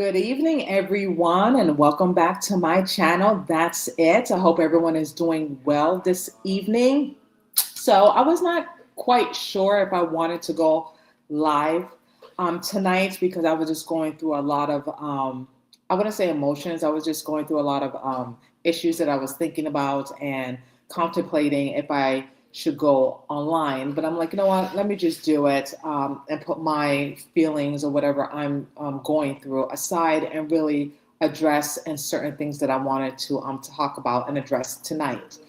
Good evening, everyone, and welcome back to my channel. That's it. I hope everyone is doing well this evening. So, I was not quite sure if I wanted to go live tonight because I was just going through a lot of, I wouldn't say emotions, I was just going through a lot of issues that I was thinking about and contemplating if I should go online. But I'm like, you know what, let me just do it and put my feelings or whatever I'm going through aside and really address and certain things that I wanted to talk about and address tonight.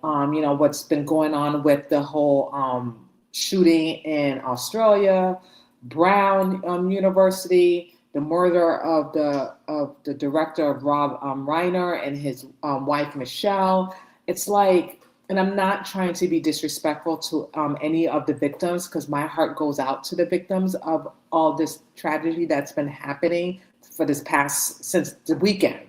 What's been going on with the whole shooting in Australia, Brown University, the murder of the director of Rob Reiner and his wife Michelle. It's like, and I'm not trying to be disrespectful to any of the victims because my heart goes out to the victims of all this tragedy that's been happening for this past since the weekend,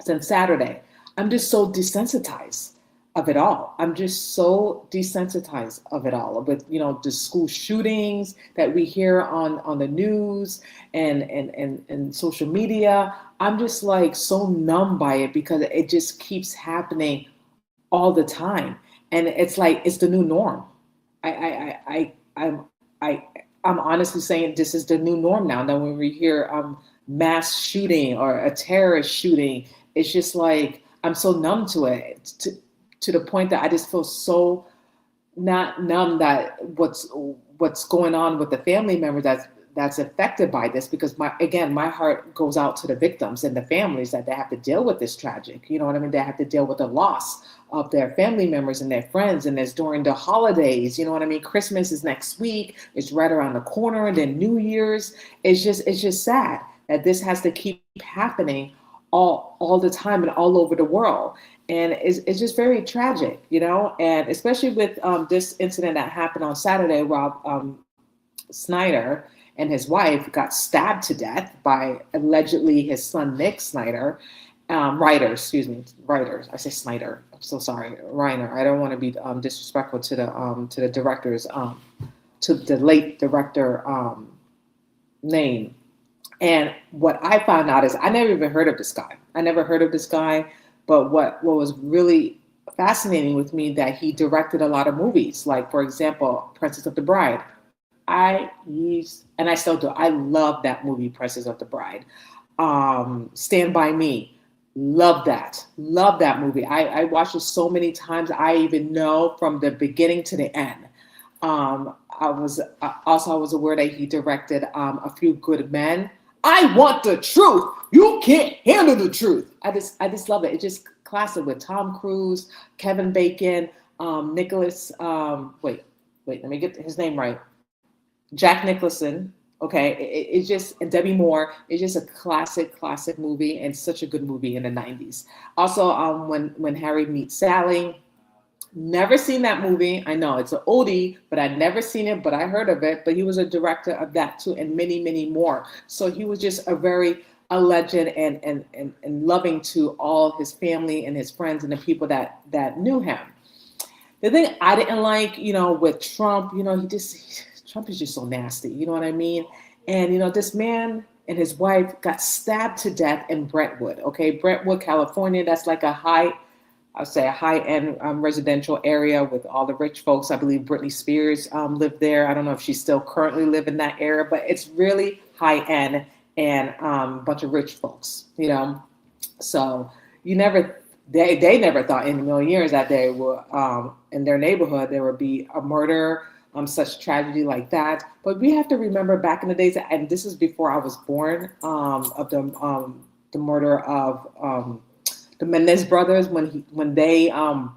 since Saturday. I'm just so desensitized of it all. I'm just so desensitized of it all. With the school shootings that we hear on the news and social media. I'm just like so numb by it because it just keeps happening all the time. And it's like it's the new norm. I I'm honestly saying this is the new norm now. That when we hear mass shooting or a terrorist shooting, it's just like I'm so numb to it to the point that I just feel so not numb that what's going on with the family members that's affected by this because my heart goes out to the victims and the families that they have to deal with this tragic. You know what I mean? They have to deal with the loss of their family members and their friends, and it's during the holidays. You know what I mean? Christmas is next week. It's right around the corner, and then New Year's. It's just sad that this has to keep happening all the time and all over the world. And it's just very tragic, and especially with this incident that happened on Saturday. Rob Snyder and his wife got stabbed to death by allegedly his son Nick Snyder, Ryder. I say Snyder. I'm so sorry, Reiner. I don't want to be disrespectful to the director's to the late director name. And what I found out is I never even heard of this guy. I never heard of this guy. But what was really fascinating with me that he directed a lot of movies, like for example, Princess of the Bride. And I still do. I love that movie, Princess of the Bride. Stand by Me. Love that movie. I watched it so many times. I even know from the beginning to the end. I was aware that he directed A Few Good Men. I want the truth. You can't handle the truth. I just love it. It's just classic with Tom Cruise, Kevin Bacon, Nicholas. Let me get his name right. Jack Nicholson. Okay, it's just and Debbie Moore. It's just a classic movie and such a good movie in the '90s. Also, when Harry Meets Sally. Never seen that movie. I know it's an oldie, but I'd never seen it, but I heard of it. But he was a director of that too, and many more. So he was just a legend and loving to all his family and his friends and the people that knew him. The thing I didn't like, with Trump, Trump is just so nasty. You know what I mean? And this man and his wife got stabbed to death in Brentwood. Okay, Brentwood, California. That's like a high-end residential area with all the rich folks. I believe Britney Spears lived there. I don't know if she still currently live in that area, but it's really high-end and a bunch of rich folks, So they never thought in a million years that they would, in their neighborhood, there would be a murder, such tragedy like that. But we have to remember back in the days, and this is before I was born, of the murder of the Menendez brothers when they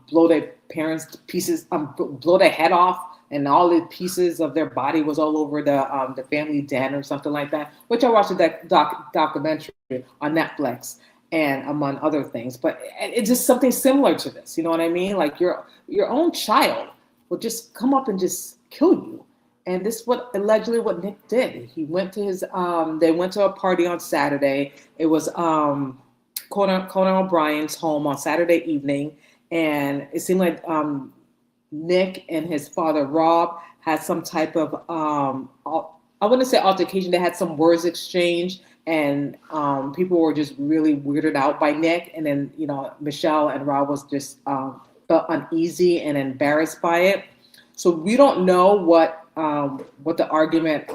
blow their parents to pieces, blow their head off, and all the pieces of their body was all over the family den or something like that. Which I watched that documentary on Netflix and among other things. But it's just something similar to this. You know what I mean? Like your own child will just come up and just kill you. And this is allegedly what Nick did. He went to they went to a party on Saturday. It was Conan O'Brien's home on Saturday evening, and it seemed like Nick and his father Rob had some type of I wouldn't say altercation. They had some words exchange, and people were just really weirded out by Nick. And then Michelle and Rob was just felt uneasy and embarrassed by it. So we don't know what the argument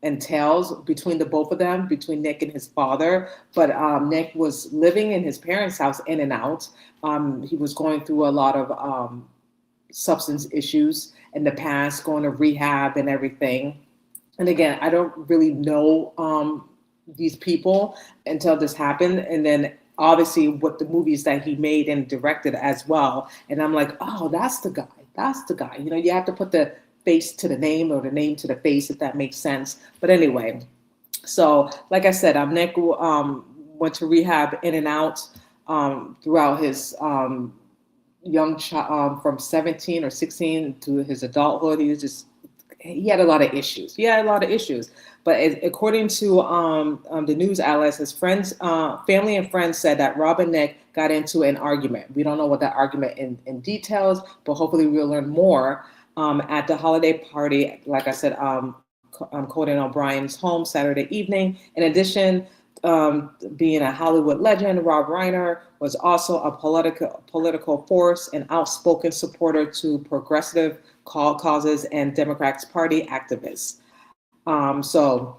entails between the both of them, between Nick and his father. But Nick was living in his parents' house in and out. He was going through a lot of substance issues in the past, going to rehab and everything. And again, I don't really know these people until this happened. And then obviously what the movies that he made and directed as well. And I'm like, oh, that's the guy. That's the guy. You have to put the face to the name or the name to the face, if that makes sense. But anyway, so like I said, Nick went to rehab in and out throughout his young child, from 17 or 16 to his adulthood. He had a lot of issues. But according to the news outlets, his friends, family and friends said that Rob and Nick got into an argument. We don't know what that argument in details, but hopefully we'll learn more at the holiday party. Like I said, Conan O'Brien's home Saturday evening. In addition, being a Hollywood legend, Rob Reiner was also a political force and outspoken supporter to progressive causes and Democrats Party activists. So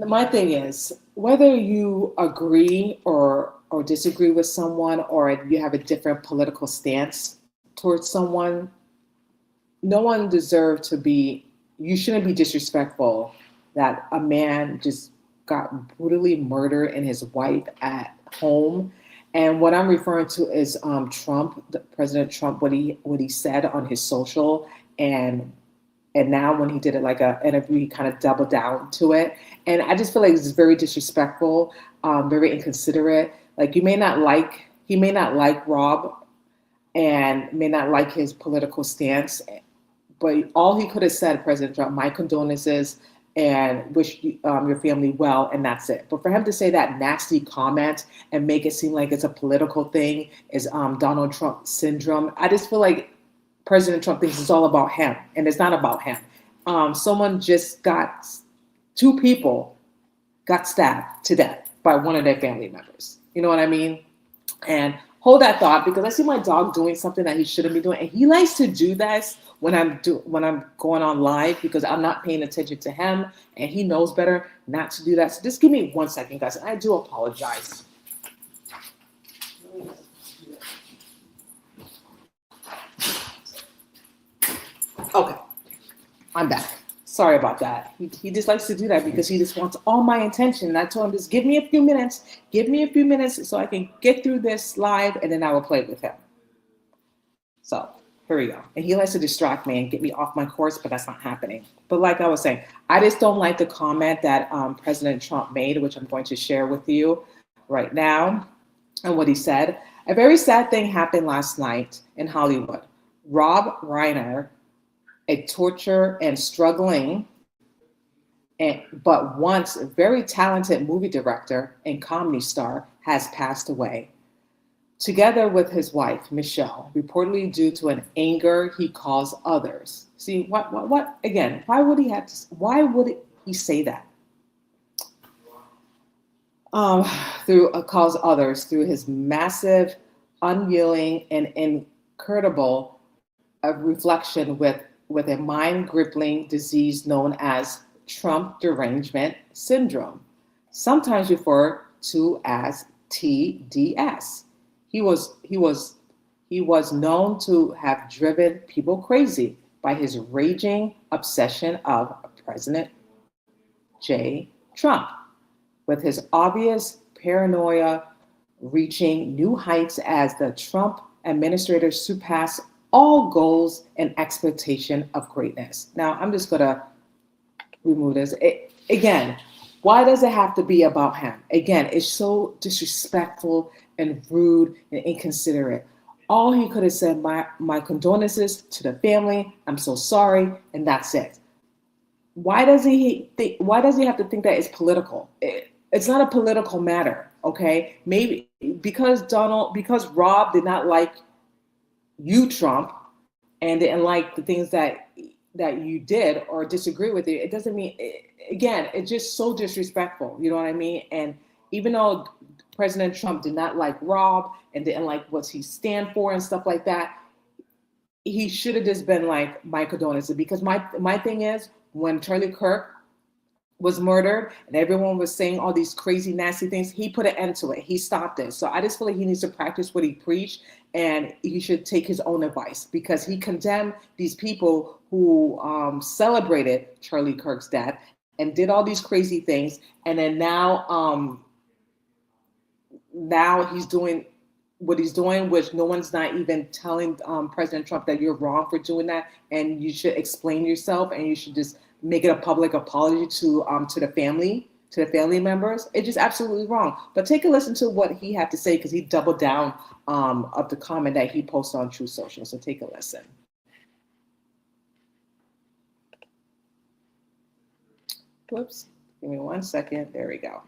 my thing is, whether you agree or disagree with someone, or you have a different political stance towards someone, no one deserves to be, you shouldn't be disrespectful that a man just got brutally murdered and his wife at home. And what I'm referring to is Trump, President Trump, what he said on his social, and now when he did it like an interview, he kind of doubled down to it. And I just feel like it's very disrespectful, very inconsiderate. Like he may not like Rob and may not like his political stance, but all he could have said, President Trump, my condolences and wish your family well, and that's it. But for him to say that nasty comment and make it seem like it's a political thing is Donald Trump syndrome. I just feel like President Trump thinks it's all about him, and it's not about him. Two people got stabbed to death by one of their family members. You know what I mean? And hold that thought, because I see my dog doing something that he shouldn't be doing, and he likes to do this when I'm going on live, because I'm not paying attention to him, and he knows better not to do that. So just give me 1 second, guys. I do apologize. Okay, I'm back. Sorry about that. He just likes to do that because he just wants all my attention. And I told him, just give me a few minutes so I can get through this live, and then I will play with him. So here we go. And he likes to distract me and get me off my course, but that's not happening. But like I was saying, I just don't like the comment that President Trump made, which I'm going to share with you right now, and what he said. A very sad thing happened last night in Hollywood. Rob Reiner, a tortured and struggling, but once very talented movie director and comedy star, has passed away, together with his wife, Michelle, reportedly due to an anger he caused others. See, what again, why would he say that? Cause others through his massive, unyielding, and incredible reflection with a mind-crippling disease known as Trump derangement syndrome, sometimes referred to as TDS. He was known to have driven people crazy by his raging obsession of President J. Trump, with his obvious paranoia reaching new heights as the Trump administration surpassed all goals and expectation of greatness. Now, I'm just going to remove this. Again, why does it have to be about him? Again, it's so disrespectful and rude and inconsiderate. All he could have said, my condolences to the family, I'm so sorry, and that's it. Why does he have to think that it's political? It's not a political matter, okay? Maybe because Rob did not like you, Trump, and didn't like the things that that you did or disagree with it, it doesn't mean, again, it's just so disrespectful. You know what I mean? And even though President Trump did not like Rob and didn't like what he stand for and stuff like that, he should have just been like my condolences. Because my thing is, when Charlie Kirk was murdered and everyone was saying all these crazy nasty things, he put an end to it. He stopped it. So I just feel like he needs to practice what he preached, and he should take his own advice, because he condemned these people who celebrated Charlie Kirk's death and did all these crazy things, and then now he's doing what he's doing, which no one's not even telling President Trump that you're wrong for doing that, and you should explain yourself, and you should just make it a public apology to the family members. It's just absolutely wrong. But take a listen to what he had to say, because he doubled down of the comment that he posted on True Social. So take a listen. Whoops. Give me 1 second. There we go.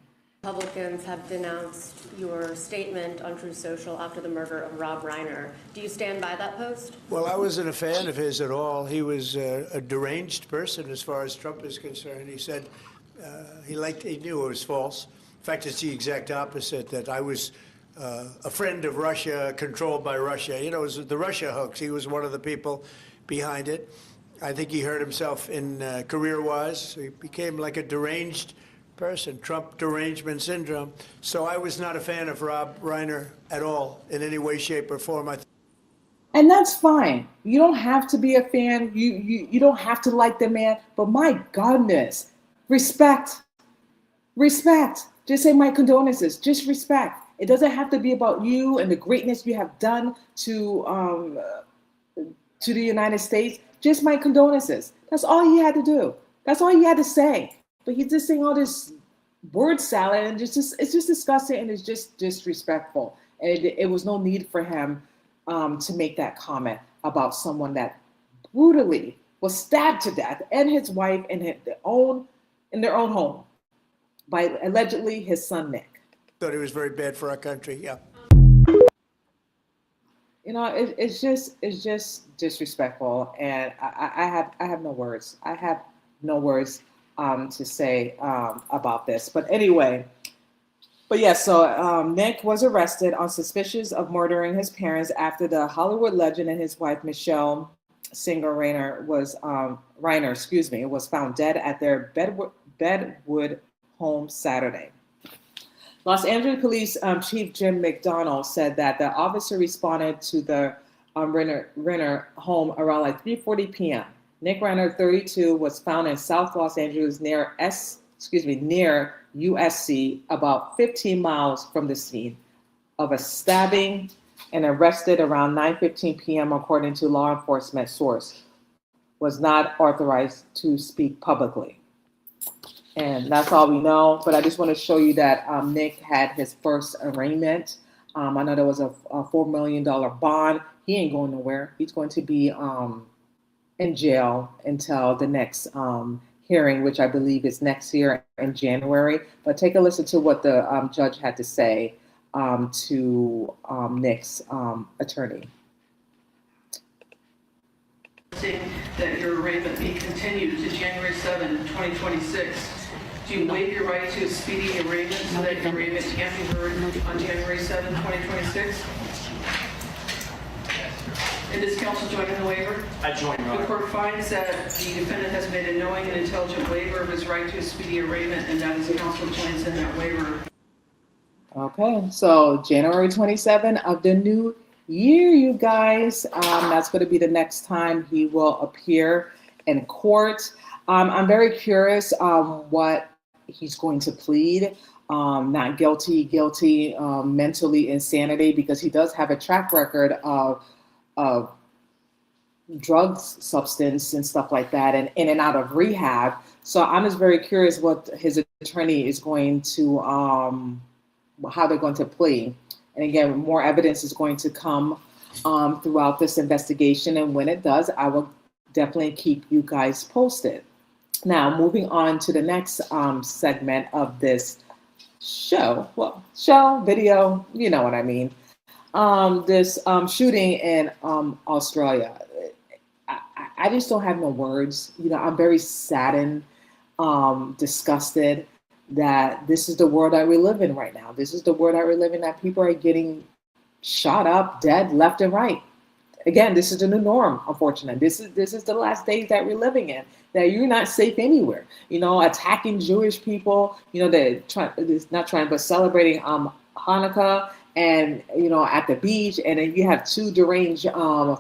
Republicans have denounced your statement on True Social after the murder of Rob Reiner. Do you stand by that post? Well, I wasn't a fan of his at all. He was a deranged person as far as Trump is concerned. He said he knew it was false. In fact, it's the exact opposite, that I was a friend of Russia, controlled by Russia. You know, it was the Russia hoax. He was one of the people behind it. I think he hurt himself in career-wise. So he became like a deranged person, Trump derangement syndrome. So I was not a fan of Rob Reiner at all, in any way, shape, or form. And that's fine. You don't have to be a fan. You don't have to like the man. But my goodness, respect. Just say my condolences. Just respect. It doesn't have to be about you and the greatness you have done to the United States. Just my condolences. That's all he had to do. That's all he had to say. But he's just saying all this word salad, and it's just disgusting, and it's just disrespectful. And it was no need for him to make that comment about someone that brutally was stabbed to death, and his wife in their own home by allegedly his son Nick. Thought it was very bad for our country. Yeah. You know, it's just disrespectful, and I have no words. I have no words to say about this. But anyway, so Nick was arrested on suspicions of murdering his parents after the Hollywood legend and his wife Michelle Singer Reiner was found dead at their Bedwood home Saturday. Los Angeles Police Chief Jim McDonald said that the officer responded to the Reiner home around like 3:40 p.m. Nick Reiner, 32, was found in South Los Angeles near USC, about 15 miles from the scene of a stabbing, and arrested around 9:15 p.m. according to law enforcement source. Was not authorized to speak publicly. And that's all we know. But I just want to show you that Nick had his first arraignment. I know there was a $4 million bond. He ain't going nowhere. He's going to be in jail until the next hearing, which I believe is next year in January. But take a listen to what the judge had to say to Nick's attorney. That your arraignment be continued to January 7, 2026. Do you waive your right to a speedy arraignment so that your arraignment can't be heard on January 7, 2026? And does counsel join in the waiver? I join, Your Honor. The court finds that the defendant has made a knowing and intelligent waiver of his right to a speedy arraignment, and that his counsel joins in that waiver. Okay, so January 27 of the new year, you guys. That's going to be the next time he will appear in court. I'm very curious what he's going to plead. Not guilty, mentally insanity, because he does have a track record of drugs, substance, and stuff like that, and in and out of rehab. So I'm just very curious what his attorney is going to, how they're going to plead. And again, more evidence is going to come throughout this investigation. And when it does, I will definitely keep you guys posted. Now, moving on to the next segment of this show. Well, show, video, you know what I mean. This shooting in Australia. I just don't have no words. I'm very saddened, disgusted that this is the world that we live in right now. This is the world that we live in, that people are getting shot up, dead, left and right. Again, this is the new norm, unfortunately. This is the last days that we're living in. That you're not safe anywhere. Attacking Jewish people. They're not trying, but celebrating Hanukkah, and at the beach, and then you have two deranged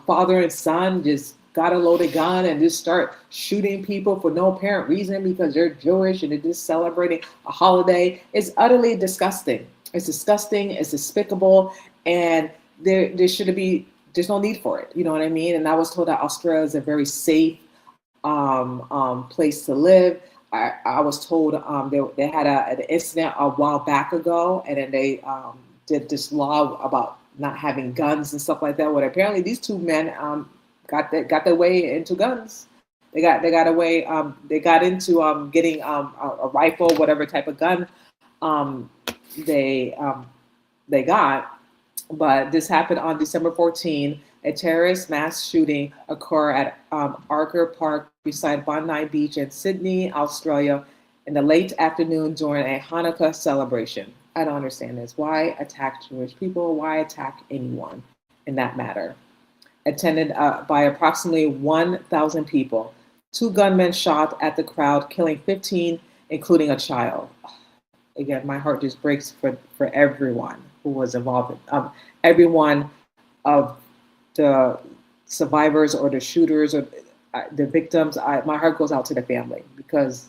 father and son just got a loaded gun and just start shooting people for no apparent reason because they're Jewish and they're just celebrating a holiday. It's utterly disgusting. It's disgusting. It's despicable, and there should be. There's no need for it. You know what I mean? And I was told that Australia is a very safe place to live. I was told they had an incident a while back ago, and then they did this law about not having guns and stuff like that. Where apparently these two men got their way into guns. They got away. They got into getting a rifle, whatever type of gun they got. But this happened on December 14. A terrorist mass shooting occurred at Archer Park beside Bondi Beach in Sydney, Australia, in the late afternoon during a Hanukkah celebration. I don't understand this. Why attack Jewish people? Why attack anyone in that matter? Attended by approximately 1,000 people. 2 gunmen shot at the crowd, killing 15, including a child. Again, my heart just breaks for everyone who was involved. Everyone of the survivors or the shooters or the victims. My heart goes out to the family because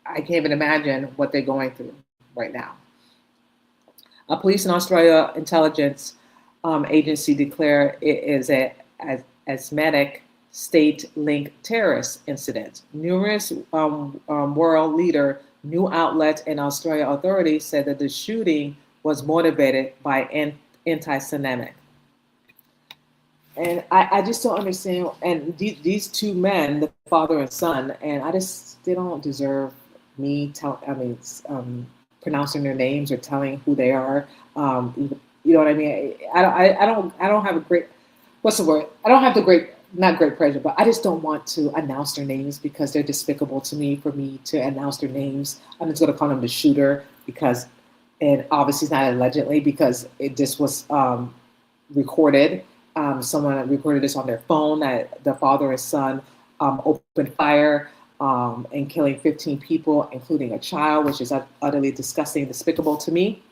I can't even imagine what they're going through right now. A police in Australia intelligence agency declared it is a asthmatic state-linked terrorist incident. Numerous world leader news outlets and Australia authorities said that the shooting was motivated by anti-Semitic. And I just don't understand. And these 2 men, the father and son, and they don't deserve me pronouncing their names or telling who they are. You know what I mean? I don't have a great, what's the word? I don't have the great, not great pleasure, but I just don't want to announce their names because they're despicable to me for me to announce their names. I'm just going to call them the shooter because, and obviously it's not allegedly because this was recorded. Someone recorded this on their phone that the father and son opened fire and killing 15 people, including a child, which is utterly disgusting and despicable to me.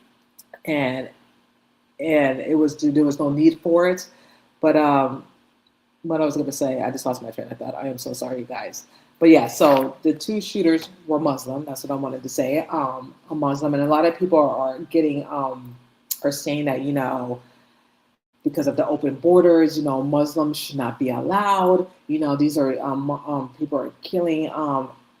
And there was no need for it. But what I was going to say, I just lost my train of thought. I am so sorry, guys. But yeah, so the 2 shooters were Muslim. That's what I wanted to say. A Muslim, and a lot of people are getting are saying that because of the open borders, Muslims should not be allowed. These are people are killing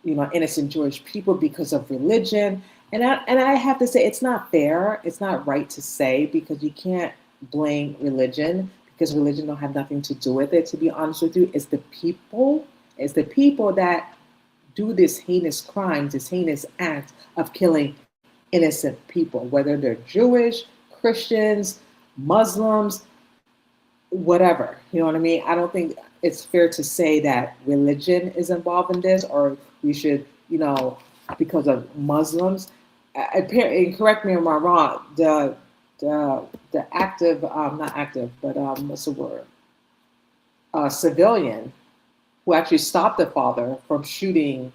innocent Jewish people because of religion. And I have to say it's not fair. It's not right to say because you can't blame religion because religion don't have nothing to do with it. To be honest with you, it's the people that do this heinous crime, this heinous act of killing innocent people, whether they're Jewish, Christians, Muslims, whatever. You know what I mean? I don't think it's fair to say that religion is involved in this, or we should, because of Muslims. And correct me if I'm wrong. The active, not active, but what's the word? Civilian who actually stopped the father from shooting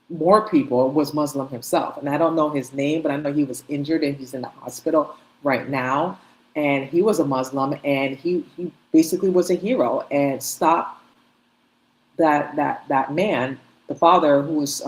more people was Muslim himself. And I don't know his name, but I know he was injured and he's in the hospital right now. And he was a Muslim, and he basically was a hero and stopped that man, the father, who was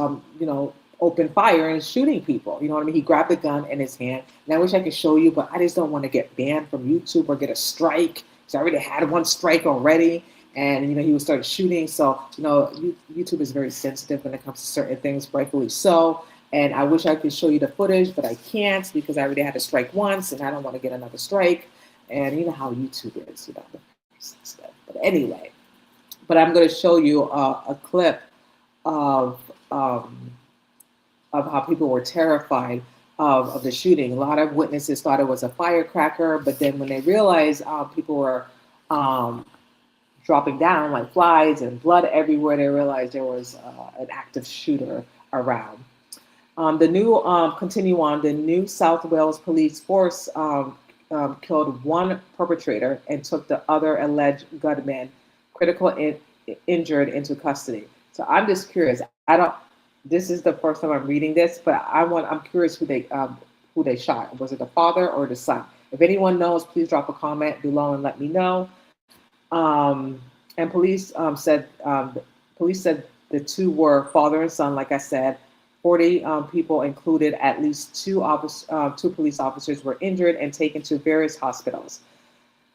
open fire and shooting people. You know what I mean? He grabbed the gun in his hand, and I wish I could show you, but I just don't want to get banned from YouTube or get a strike. So I already had 1 strike already, and he would start shooting. So YouTube is very sensitive when it comes to certain things, rightfully so. And I wish I could show you the footage, but I can't because I already had a strike once, and I don't want to get another strike. And you know how YouTube is, But anyway, I'm going to show you a clip of how people were terrified of the shooting. A lot of witnesses thought it was a firecracker, but then when they realized people were dropping down like flies and blood everywhere, they realized there was an active shooter around. The New South Wales Police Force killed one perpetrator and took the other alleged gunman, injured, into custody. So I'm just curious. I don't. This is the first time I'm reading this, but I'm curious who they shot. Was it the father or the son? If anyone knows, please drop a comment below and let me know. And police said the two were father and son. Like I said, 40 people, included at least two police officers, were injured and taken to various hospitals.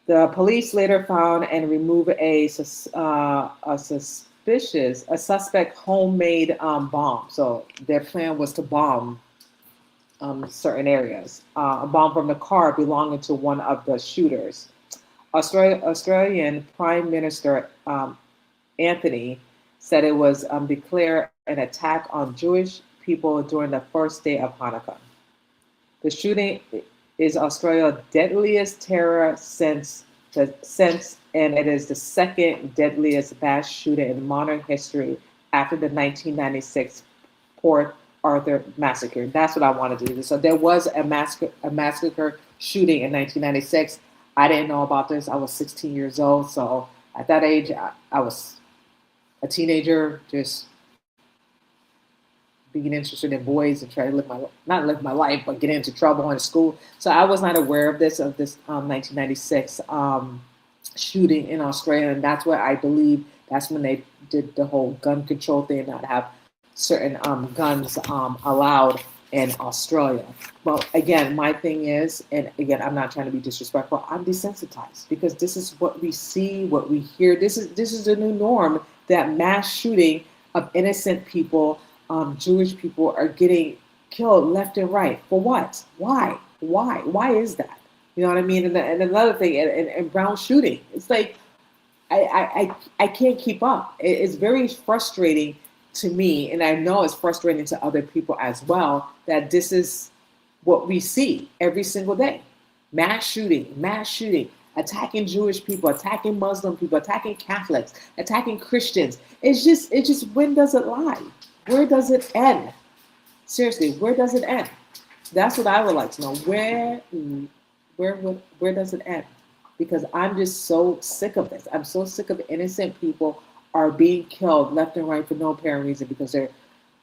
The police later found and removed a suspect homemade bomb. So their plan was to bomb certain areas. A bomb from the car belonging to one of the shooters. Australian Prime Minister Anthony said it was declared an attack on Jewish people during the first day of Hanukkah. The shooting is Australia's deadliest terror since, and it is the second deadliest mass shooting in modern history after the 1996 Port Arthur massacre. That's what I wanted to do. So there was a massacre shooting in 1996. I didn't know about this. I was 16 years old. So at that age, I was a teenager, just being interested in boys and trying to not live my life, but get into trouble in school. So I was not aware of this 1996 shooting in Australia. And that's where I believe that's when they did the whole gun control thing, not have certain guns allowed in Australia. But again, my thing is, and again, I'm not trying to be disrespectful, I'm desensitized because this is what we see, what we hear. This is the new norm, that mass shooting of innocent people, Jewish people, are getting killed left and right. For what? Why? Why is that? You know what I mean? And another thing, and Brown shooting, it's like I can't keep up. It's very frustrating to me, and I know it's frustrating to other people as well, that this is what we see every single day. Mass shooting, attacking Jewish people, attacking Muslim people, attacking Catholics, attacking Christians. It's just, when does it lie? Where does it end? Seriously, where does it end? That's what I would like to know. Where does it end? Because I'm just so sick of this. I'm so sick of innocent people are being killed left and right for no apparent reason because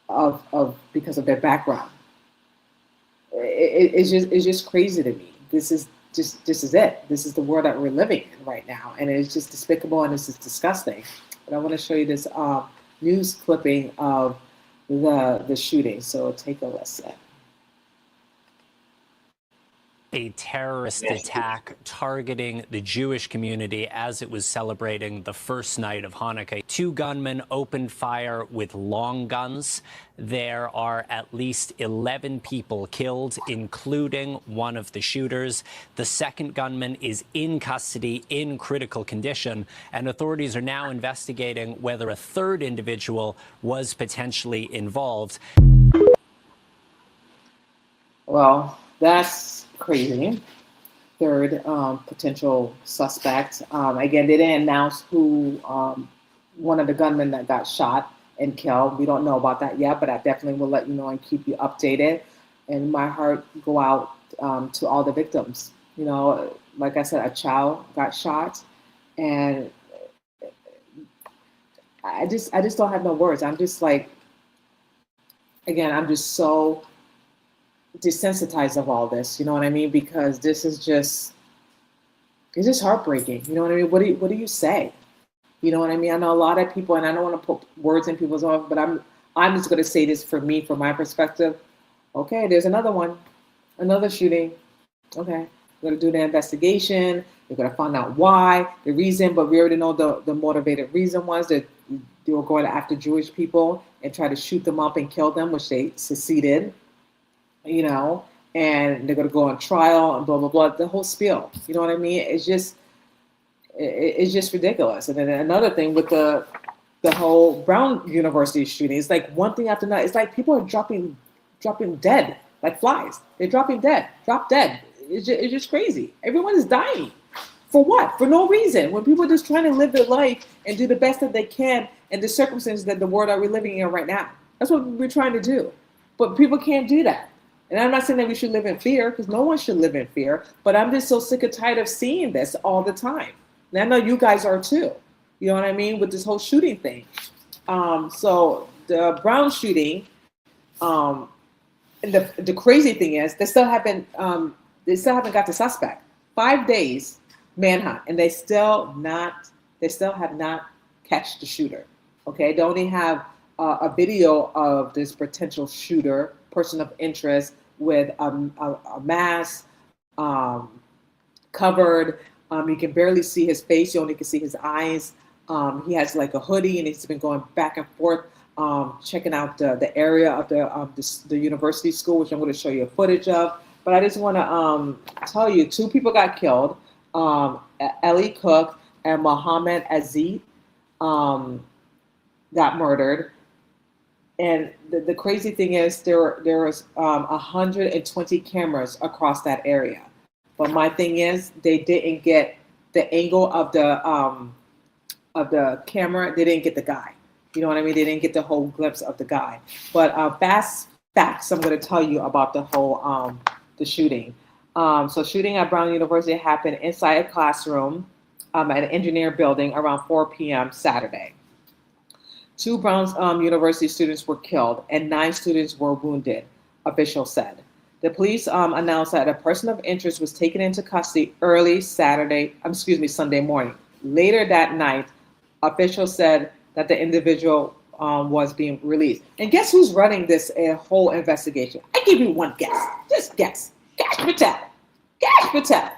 of their background. It's just crazy to me. This is it. This is the world that we're living in right now, and it's just despicable and it's just disgusting. But I want to show you this news clipping of the shooting. So take a listen. A terrorist attack targeting the Jewish community as it was celebrating the first night of Hanukkah. Two gunmen opened fire with long guns. There are at least 11 people killed, including one of the shooters. The second gunman is in custody in critical condition, and authorities are now investigating whether a third individual was potentially involved. Well, that's crazy. Third potential suspect. Again, they didn't announce who one of the gunmen that got shot and killed. We don't know about that yet, but I definitely will let you know and keep you updated. And my heart go out to all the victims. You know, like I said, a child got shot, and I just don't have no words. I'm just like, again, I'm just so desensitized of all this, you know what I mean? Because this is it's just heartbreaking. You know what I mean? What do you say? You know what I mean? I know a lot of people, and I don't want to put words in people's mouth, but I'm just going to say this for me, from my perspective. Okay, there's another one, another shooting. Okay, we're going to do the investigation. We're going to find out why, the reason, but we already know the motivated reason was that they were going after Jewish people and try to shoot them up and kill them, which they succeeded. You know, and they're going to go on trial and blah, blah, blah, the whole spiel. You know what I mean? It's just ridiculous. And then another thing with the whole Brown University shooting, it's like one thing after another. It's like people are dropping dead like flies. They're dropping dead, drop dead. It's just crazy. Everyone is dying For what? For no reason. When people are just trying to live their life and do the best that they can in the circumstances that the world that we're living in right now. That's what we're trying to do. But people can't do that. And I'm not saying that we should live in fear, because no one should live in fear, but I'm just so sick and tired of seeing this all the time. And I know you guys are too. You know what I mean? With this whole shooting thing. So the Brown shooting, and the crazy thing is they still haven't got the suspect. 5 days manhunt, and they still have not catch the shooter. Okay, they only have a video of this potential shooter, person of interest, with a mask, covered. You can barely see his face. You only can see his eyes. He has like a hoodie, and he's been going back and forth, checking out the area of the university school, which I'm going to show you footage of. But I just want to tell you, 2 people got killed. Ellie Cook and Mohammed Aziz got murdered. And the crazy thing is there was 120 cameras across that area. But my thing is, they didn't get the angle of the camera. They didn't get the guy. You know what I mean? They didn't get the whole glimpse of the guy. But fast facts I'm going to tell you about the whole the shooting. So shooting at Brown University happened inside a classroom at an engineer building around 4 p.m. Saturday. 2 Brown University students were killed and 9 students were wounded, officials said. The police announced that a person of interest was taken into custody early Sunday morning. Later that night, officials said that the individual was being released. And guess who's running this whole investigation? I give you one guess. Just guess. Gash Patel. Gash Patel.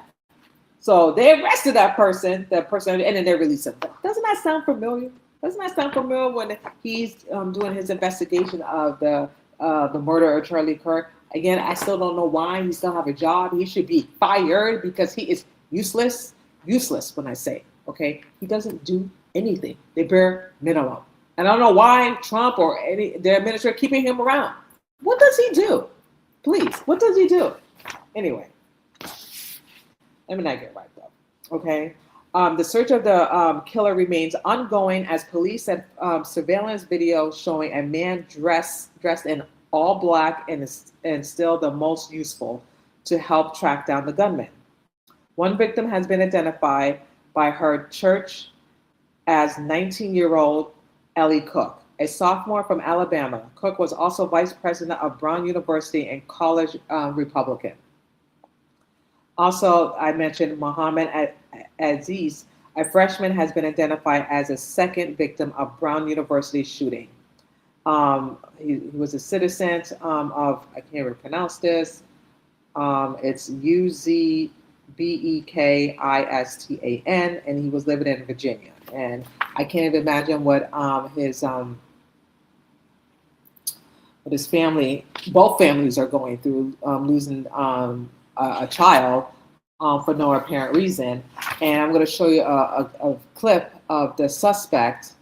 So they arrested that person, and then they released him. Doesn't that sound familiar? Doesn't that sound familiar when he's doing his investigation of the murder of Charlie Kirk? Again, I still don't know why he still have a job. He should be fired because he is useless. Useless when I say, okay? He doesn't do anything. The bare minimum. And I don't know why Trump or the administration are keeping him around. What does he do? Please, what does he do? Anyway, let me not get right though, okay? The search of the killer remains ongoing as police said surveillance video showing a man dressed in all black and still the most useful to help track down the gunman. One victim has been identified by her church as 19-year-old Ellie Cook, a sophomore from Alabama. Cook was also vice president of Brown University and college Republican. Also, I mentioned Mohammed Aziz, a freshman, has been identified as a second victim of Brown University shooting. He was a citizen of, I can't even pronounce this, it's Uzbekistan, and he was living in Virginia. And I can't even imagine what his family, both families are going through, losing a child for no apparent reason. And I'm going to show you a clip of the suspect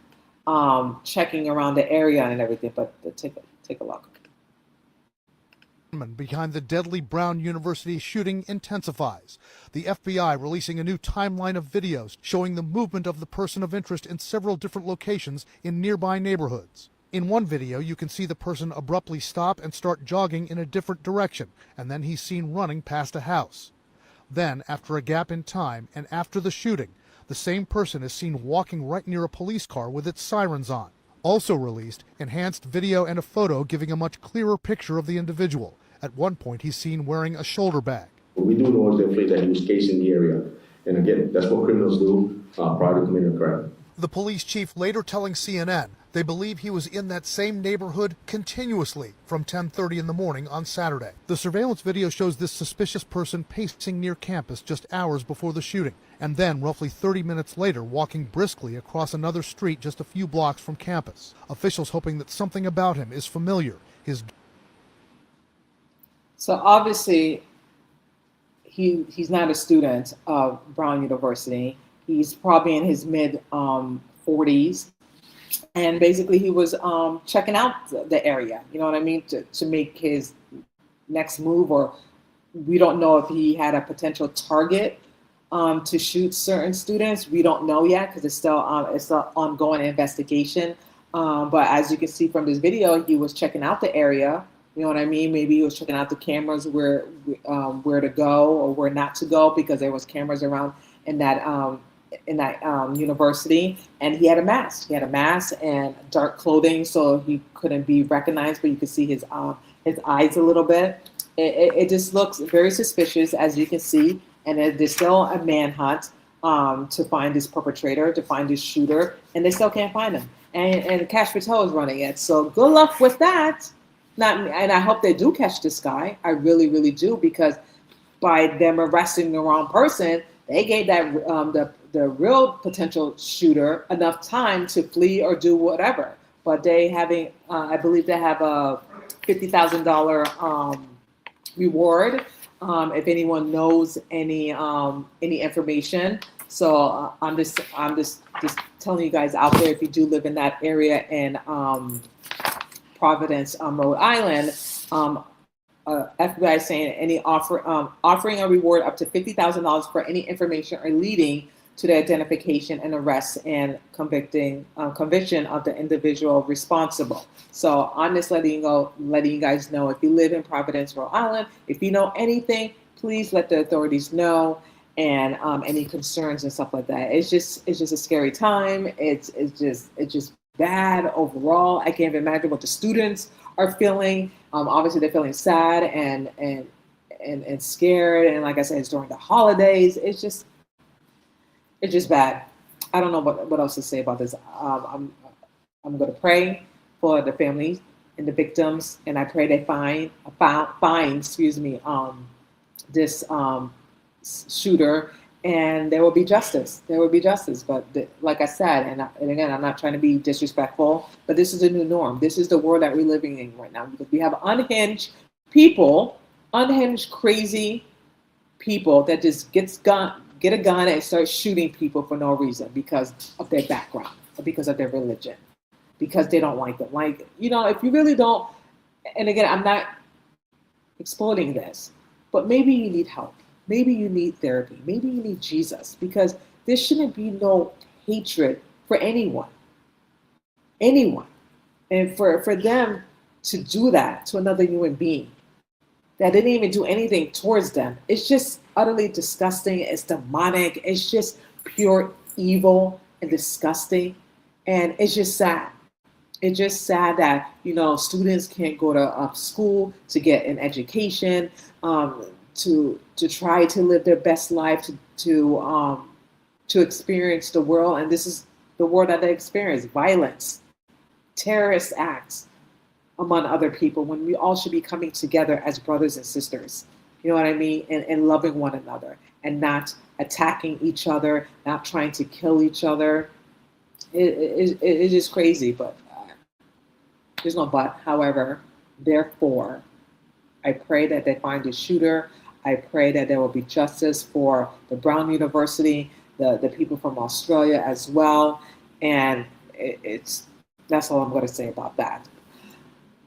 checking around the area and everything, but take a look. Behind the deadly Brown University shooting intensifies. The FBI releasing a new timeline of videos showing the movement of the person of interest in several different locations in nearby neighborhoods. In one video, you can see the person abruptly stop and start jogging in a different direction, and then he's seen running past a house. Then, after a gap in time and after the shooting, the same person is seen walking right near a police car with its sirens on. Also released, enhanced video and a photo giving a much clearer picture of the individual. At one point, he's seen wearing a shoulder bag. What we do know is definitely that he was casing the area. And again, that's what criminals do prior to committing a crime. The police chief later telling CNN they believe he was in that same neighborhood continuously from 10:30 in the morning on Saturday. The surveillance video shows this suspicious person pacing near campus just hours before the shooting, and then roughly 30 minutes later walking briskly across another street just a few blocks from campus. Officials hoping that something about him is familiar. So obviously, he's not a student of Brown University. He's probably in his mid 40s, and basically he was checking out the area. You know what I mean, to make his next move, or we don't know if he had a potential target to shoot certain students. We don't know yet because it's still an ongoing investigation. But as you can see from this video, he was checking out the area. You know what I mean? Maybe he was checking out the cameras where to go or where not to go, because there was cameras around in that university. And he had a mask. He had a mask and dark clothing, so he couldn't be recognized, but you could see his eyes a little bit. It just looks very suspicious, as you can see. And there's still a manhunt to find this perpetrator, to find this shooter, and they still can't find him. And Cash Patel is running it. So good luck with that. And I hope they do catch this guy. I really, really do, because by them arresting the wrong person, they gave that the real potential shooter enough time to flee or do whatever. But they having, I believe they have a $50,000 reward if anyone knows any information. So I'm just telling you guys out there, if you do live in that area in Providence, Rhode Island, FBI is saying offering a reward up to $50,000 for any information or leading to the identification and arrest and conviction of the individual responsible. So I'm just letting you guys know, if you live in Providence, Rhode Island, if you know anything, please let the authorities know, and any concerns and stuff like that. It's just a scary time. It's just bad overall. I can't even imagine what the students are feeling. Obviously they're feeling sad and scared. And like I said, it's during the holidays. It's just bad. I don't know what else to say about this. I'm going to pray for the families and the victims, and I pray they find this shooter, and there will be justice. There will be justice. But like I said, and again, I'm not trying to be disrespectful, but this is a new norm. This is the world that we're living in right now, because we have unhinged people, crazy people that just get a gun and start shooting people for no reason, because of their background, or because of their religion, because they don't like them. Like, if you really don't, and again, I'm not exploding this, but maybe you need help. Maybe you need therapy. Maybe you need Jesus, because there shouldn't be no hatred for anyone. And for them to do that to another human being that didn't even do anything towards them, it's just utterly disgusting. It's demonic. It's just pure evil and disgusting. And it's just sad. It's just sad that, students can't go to school to get an education, to try to live their best life, to experience the world. And this is the world that they experience: violence, terrorist acts, among other people, when we all should be coming together as brothers and sisters. You know what I mean? And loving one another, and not attacking each other, not trying to kill each other. It's just crazy, but there's no but. However, therefore, I pray that they find the shooter. I pray that there will be justice for the Brown University, the people from Australia as well. And that's all I'm going to say about that.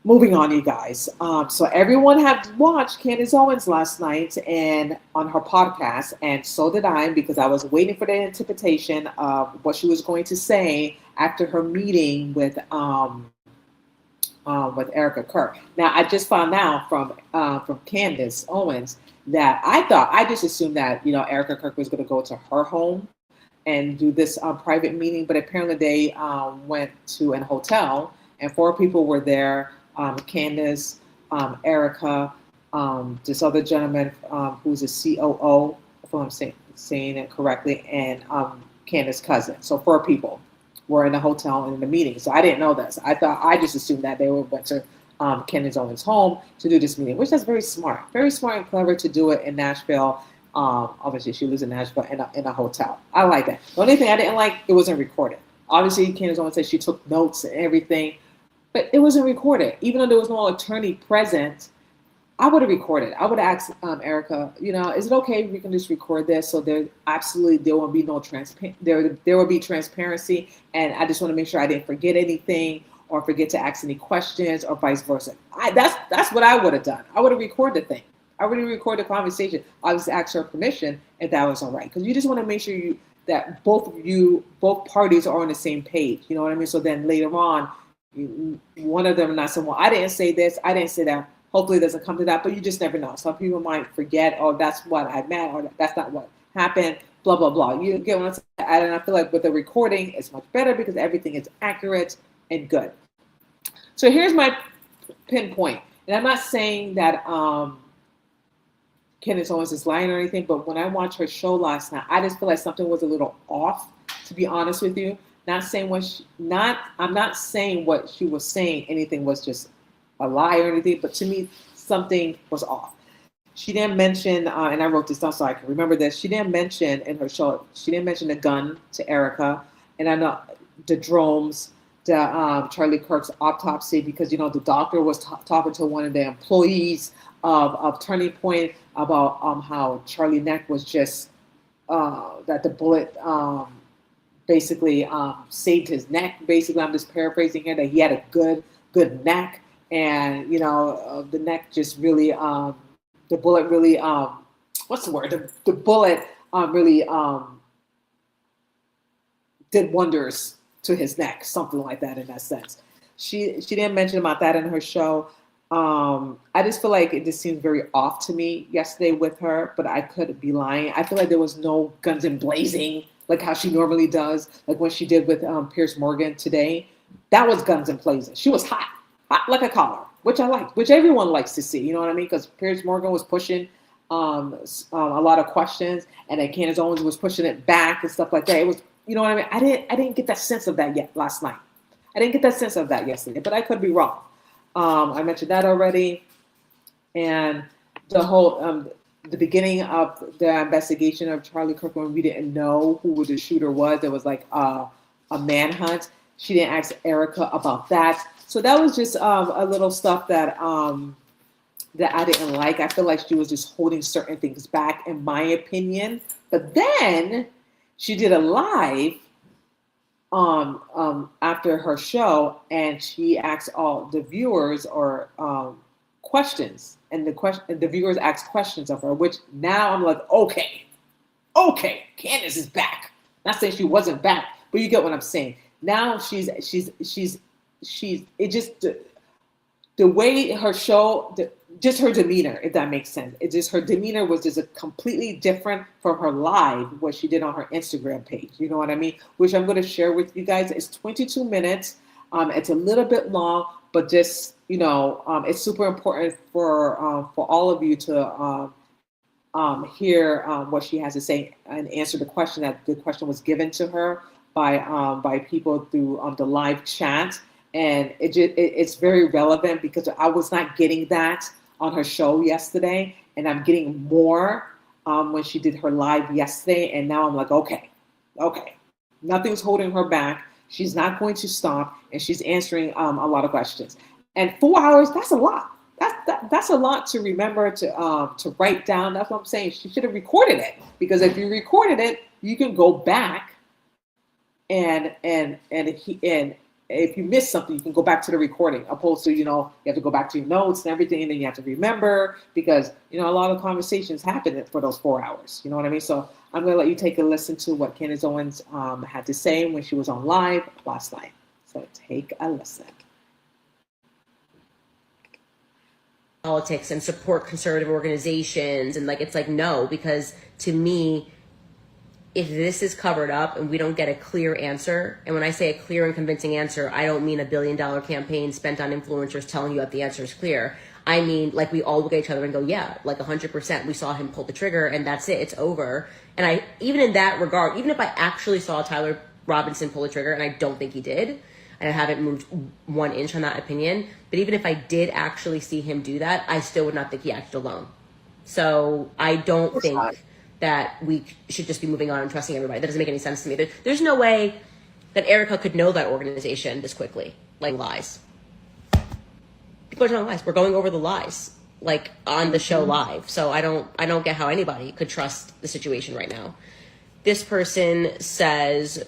Moving on, you guys. So everyone had watched Candace Owens last night and on her podcast, and so did I, because I was waiting for the interpretation of what she was going to say after her meeting with Erica Kirk. Now, I just found out from Candace Owens that I just assumed that Erica Kirk was going to go to her home and do this private meeting, but apparently they went to a hotel, and 4 people were there. Candace, Erica, this other gentleman who's a COO, if I'm saying it correctly, and Candace's cousin. So 4 people were in the hotel and in the meeting. So I didn't know this. I just assumed that they went to Candace Owens' home to do this meeting, which is very smart and clever to do it in Nashville. Obviously, she lives in Nashville in a hotel. I like that. The only thing I didn't like, it wasn't recorded. Obviously, Candace Owens said she took notes and everything, but it wasn't recorded. Even though there was no attorney present, I would have recorded. I would have asked Erica, is it okay if we can just record this? So there will be no there will be transparency, and I just want to make sure I didn't forget anything or forget to ask any questions or vice versa. That's what I would have done. I would have recorded the thing. I already recorded the conversation. I just asked her permission if that was all right. Because you just want to make sure that both parties are on the same page. You know what I mean? So then later on, one of them not saying, well, I didn't say this, I didn't say that. Hopefully it doesn't come to that, but you just never know. Some people might forget, oh, that's what I meant, or that's not what happened, blah, blah, blah. You get what I'm saying? And I feel like with the recording, it's much better because everything is accurate and good. So here's my pinpoint. And I'm not saying that Candace Owens is lying or anything, but when I watched her show last night, I just feel like something was a little off, to be honest with you. I'm not saying what she was saying, anything was just a lie or anything, but to me, something was off. She didn't mention, and I wrote this down so I can remember this, she didn't mention in her show, she didn't mention the gun to Erica, and I know the drones, Charlie Kirk's autopsy, because, you know, the doctor was talking to one of the employees of Turning Point about how Charlie neck was just, that the bullet basically saved his neck. Basically, I'm just paraphrasing here, that he had a good neck. And, you know, the neck just really, the bullet really, what's the word? The bullet really did wonders to his neck, something like that in that sense. She didn't mention about that in her show. I just feel like it just seemed very off to me yesterday with her, but I could be lying. I feel like there was no guns and blazing like how she normally does, like when she did with Piers Morgan today. That was guns and blazing. She was hot like a collar, which I liked, which everyone likes to see. You know what I mean? Because Piers Morgan was pushing a lot of questions, and then Candace Owens was pushing it back and stuff like that. It was, you know what I mean? I didn't get that sense of that yet last night. I didn't get that sense of that yesterday, but I could be wrong. I mentioned that already, and the whole the beginning of the investigation of Charlie Kirk, when we didn't know who the shooter was, there was like a manhunt. She didn't ask Erica about that. So that was just a little stuff that that I didn't like. I feel like she was just holding certain things back, in my opinion. But then she did a live after her show, and she asked all the viewers or questions, and the viewers asked questions of her. Which now I'm like, okay, Candace is back. Not saying she wasn't back, but you get what I'm saying. Now she's it just the way her show, just her demeanor, if that makes sense. It just, her demeanor was just a completely different from her live, what she did on her Instagram page. You know what I mean? Which I'm going to share with you guys. It's 22 minutes. It's a little bit long, but just, you know, it's super important for all of you to hear what she has to say and answer the question that the question was given to her by people through the live chat. And it's very relevant because I was not getting that on her show yesterday, and I'm getting more when she did her live yesterday. And now I'm like, okay, nothing's holding her back. She's not going to stop, and she's answering a lot of questions. And 4 hours, that's a lot. That's a lot to remember, to write down. That's what I'm saying. She should have recorded it, because if you recorded it, you can go back and if you miss something, you can go back to the recording, opposed to, you know, you have to go back to your notes and everything, and then you have to remember, because, you know, a lot of conversations happen for those 4 hours. You know what I mean? So I'm going to let you take a listen to what Candace Owens had to say when she was on live last night. So take a listen. Politics and support conservative organizations, and like, it's like, no, because to me, if this is covered up and we don't get a clear answer, and when I say a clear and convincing answer, I don't mean $1 billion campaign spent on influencers telling you that the answer is clear. I mean, like, we all look at each other and go, yeah, like 100%, we saw him pull the trigger and that's it, it's over. And I, even in that regard, even if I actually saw Tyler Robinson pull the trigger, and I don't think he did, and I haven't moved 1 inch on that opinion, but even if I did actually see him do that, I still would not think he acted alone. So I don't think that we should just be moving on and trusting everybody. That doesn't make any sense to me. There's no way that Erica could know that organization this quickly. Like, lies. People are telling lies. We're going over the lies, like, on the show live. So I don't get how anybody could trust the situation right now. This person says,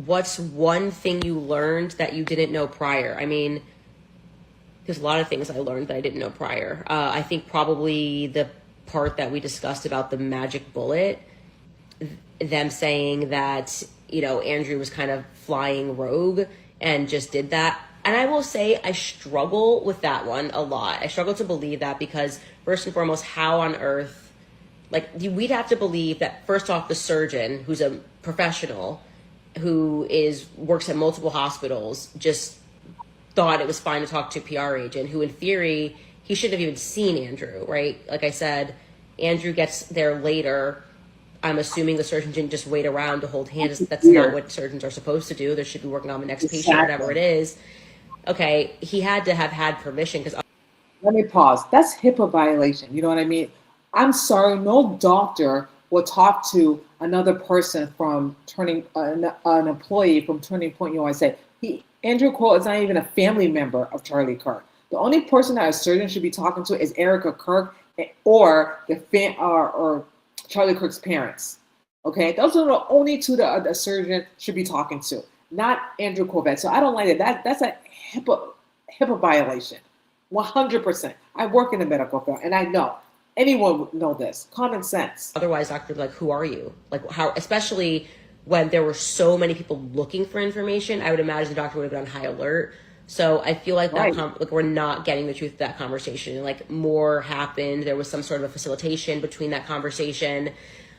what's one thing you learned that you didn't know prior? I mean, There's a lot of things I learned that I didn't know prior. I think probably the part that we discussed about the magic bullet, them saying that, you know, Andrew was kind of flying rogue and just did that. And I will say I struggle with that one a lot. I struggle to believe that because, first and foremost, how on earth, like, we'd have to believe that, first off, the surgeon, who's a professional, who works at multiple hospitals, just thought it was fine to talk to a PR agent, who in theory, he shouldn't have even seen Andrew, right? Like I said, Andrew gets there later. I'm assuming the surgeon didn't just wait around to hold hands. That's not what surgeons are supposed to do. They should be working on the next patient, whatever it is. Okay, he had to have had permission because. Let me pause. That's HIPAA violation. You know what I mean? I'm sorry, no doctor will talk to another person from turning an employee from Turning Point USA. Andrew Cole is not even a family member of Charlie Kirk. The only person that a surgeon should be talking to is Erica Kirk or or Charlie Kirk's parents. Okay, those are the only two that a surgeon should be talking to, not Andrew Corvette. So I don't like it. That's a HIPAA violation, 100%. I work in the medical field, and I know anyone would know this. Common sense. Otherwise, doctor would be like, "Who are you?" Like, how? Especially when there were so many people looking for information, I would imagine the doctor would have been on high alert. So I feel like like we're not getting the truth of that conversation. Like, more happened. There was some sort of a facilitation between that conversation.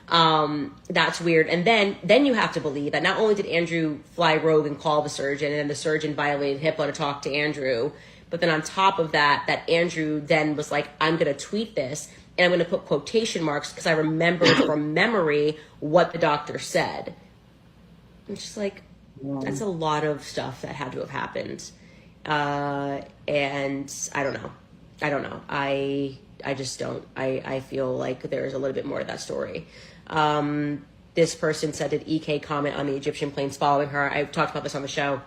That's weird. And then you have to believe that not only did Andrew fly rogue and call the surgeon, and then the surgeon violated HIPAA to talk to Andrew, but then on top of that Andrew then was like, I'm going to tweet this and I'm going to put quotation marks because I remember from memory what the doctor said. I'm just like, that's a lot of stuff that had to have happened. And I don't know. I just don't. I feel like there's a little bit more to that story. This person said, did EK comment on the Egyptian planes following her? I talked about this on the show.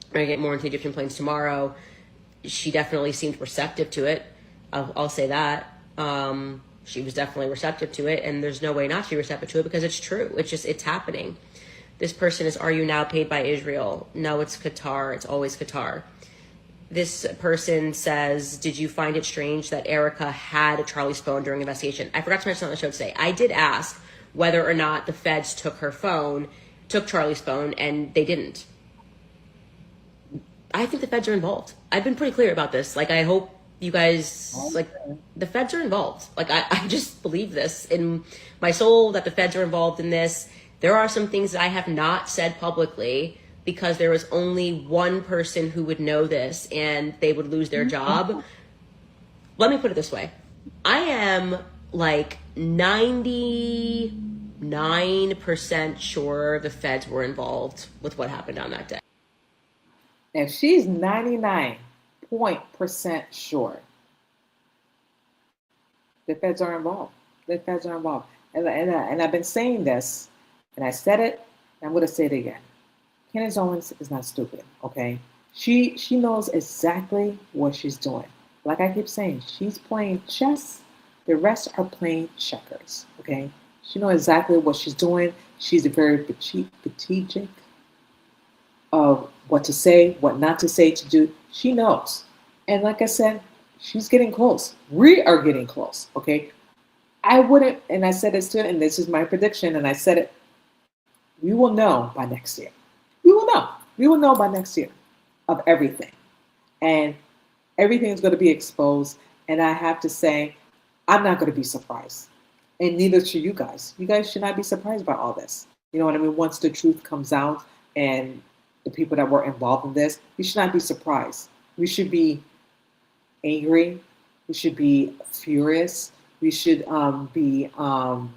We're going to get more into Egyptian planes tomorrow. She definitely seemed receptive to it. I'll say that. She was definitely receptive to it, and there's no way not to be receptive to it because it's true. It's happening. This person is, are you now paid by Israel? No, it's Qatar. It's always Qatar. This person says, did you find it strange that Erica had Charlie's phone during the investigation? I forgot to mention on the show today. I did ask whether or not the feds took Charlie's phone, and they didn't. I think the feds are involved. I've been pretty clear about this. Like, I hope you guys, like, the feds are involved. Like, I just believe this in my soul that the feds are involved in this. There are some things that I have not said publicly because there was only one person who would know this and they would lose their job. Let me put it this way. I am like 99% sure the feds were involved with what happened on that day. If she's 99% sure, the feds are involved. The feds are involved. And I've been saying this, and I said it, and I'm going to say it again. Candace Owens is not stupid, okay? She knows exactly what she's doing. Like I keep saying, she's playing chess. The rest are playing checkers, okay? She knows exactly what she's doing. She's very strategic of what to say, what not to say, to do. She knows. And like I said, she's getting close. We are getting close, okay? I wouldn't, and I said this to it, and this is my prediction, and I said it, we will know by next year. We will know. We will know by next year of everything. And everything is going to be exposed. And I have to say, I'm not going to be surprised. And neither should you guys. You guys should not be surprised by all this. You know what I mean? Once the truth comes out and the people that were involved in this, we should not be surprised. We should be angry. We should be furious. We should be not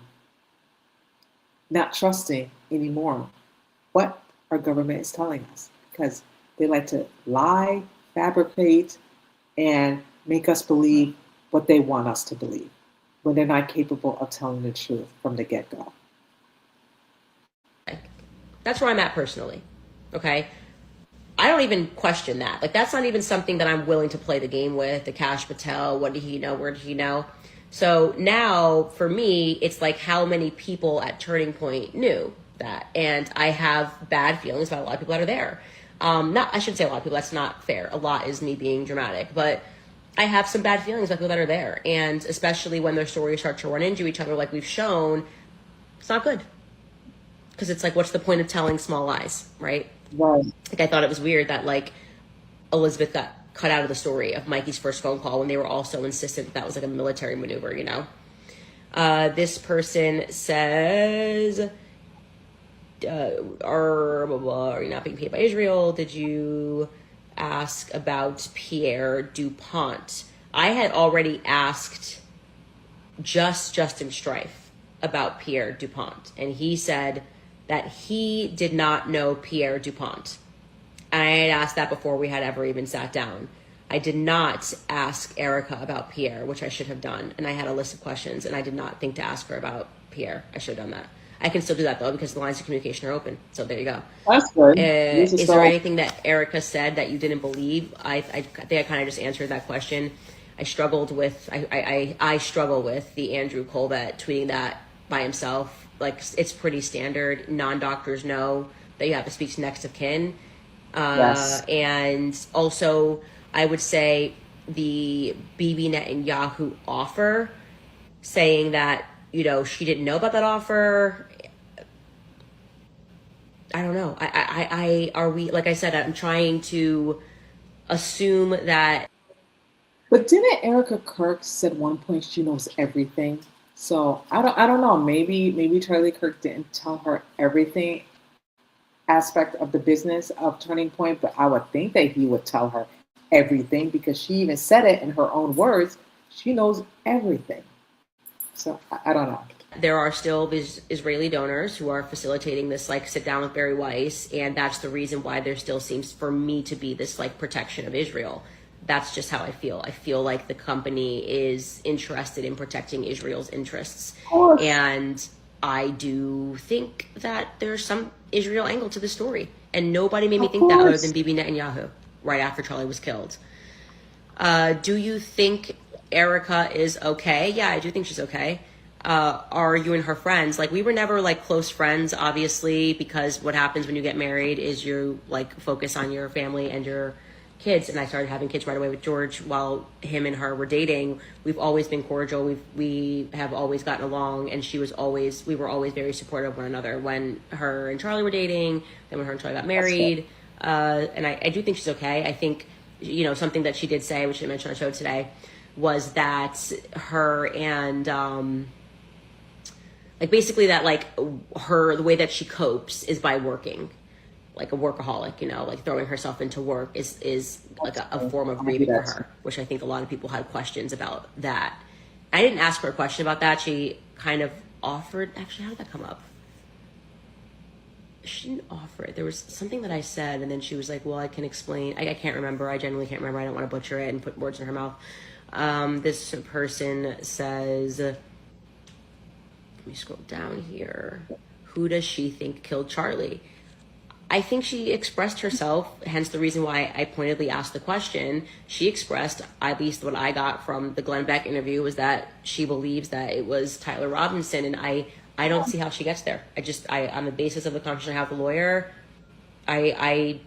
trusting anymore what our government is telling us, because they like to lie, fabricate, and make us believe what they want us to believe when they're not capable of telling the truth from the get-go. That's where I'm at personally, okay? I don't even question that. Like, that's not even something that I'm willing to play the game with, the Cash Patel, what did he know, where did he know? So now, for me, it's like how many people at Turning Point knew that. And I have bad feelings about a lot of people that are there. Not, I shouldn't say a lot of people, that's not fair. A lot is me being dramatic, but I have some bad feelings about people that are there. And especially when their stories start to run into each other, like we've shown, it's not good. Because it's like, what's the point of telling small lies, right? Right. Like, I thought it was weird that, like, Elizabeth got cut out of the story of Mikey's first phone call when they were all so insistent that was like a military maneuver, you know? This person says, are you not being paid by Israel? Did you ask about Pierre DuPont? I had already asked Justin Strife about Pierre DuPont, and he said that he did not know Pierre DuPont. And I had asked that before we had ever even sat down. I did not ask Erica about Pierre, which I should have done. And I had a list of questions, and I did not think to ask her about Pierre. I should have done that. I can still do that, though, because the lines of communication are open. So there you go. That's good. Is there anything that Erica said that you didn't believe? I think I kind of just answered that question. I struggled with, I struggle with the Andrew Colbert tweeting that by himself. Like, it's pretty standard. Non-doctors know that you have to speak to next of kin. Yes. And also, I would say the Bibi Netanyahu offer, saying that, you know, she didn't know about that offer. I don't know. Are we, like I said, I'm trying to assume that. But didn't Erica Kirk said one point she knows everything? So I don't know. Maybe Charlie Kirk didn't tell her everything aspect of the business of Turning Point, but I would think that he would tell her everything because she even said it in her own words. She knows everything. So I don't know. There are still these Israeli donors who are facilitating this, like, sit down with Barry Weiss, and that's the reason why there still seems for me to be this, like, protection of Israel. That's just how I feel. I feel like the company is interested in protecting Israel's interests. And I do think that there's some Israel angle to the story. And nobody made me think that other than Bibi Netanyahu right after Charlie was killed. Do you think Erica is okay? Yeah, I do think she's okay. Are you and her friends? Like, we were never, like, close friends, obviously, because what happens when you get married is you, like, focus on your family and your kids. And I started having kids right away with George while him and her were dating. We've always been cordial. We have always gotten along, and we were always very supportive of one another when her and Charlie were dating, then when her and Charlie got married. And I do think she's okay. I think, you know, something that she did say, which I mentioned on the show today, was that her and like, basically that, like, the way that she copes is by working, like a workaholic, you know, like throwing herself into work is like a form of grieving for her, which I think a lot of people had questions about that. I didn't ask her a question about that. She kind of offered, actually, how did that come up? She didn't offer it. There was something that I said, and then she was like, well, I can explain. I can't remember. I genuinely can't remember. I don't want to butcher it and put words in her mouth. This person says, let me scroll down here. Who does she think killed Charlie? I think she expressed herself, hence the reason why I pointedly asked the question. She expressed, at least what I got from the Glenn Beck interview, was that she believes that it was Tyler Robinson, and I don't see how she gets there. On the basis of the conversation I have with the lawyer, I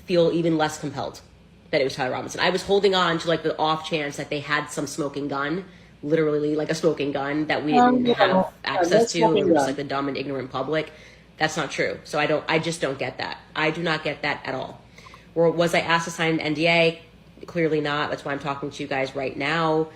feel even less compelled that it was Tyler Robinson. I was holding on to, like, the off chance that they had some smoking gun, literally like a smoking gun that we didn't have access to. It was like the dumb and ignorant public. That's not true. So I just don't get that. I do not get that at all. Or was I asked to sign an NDA? Clearly not. That's why I'm talking to you guys right now.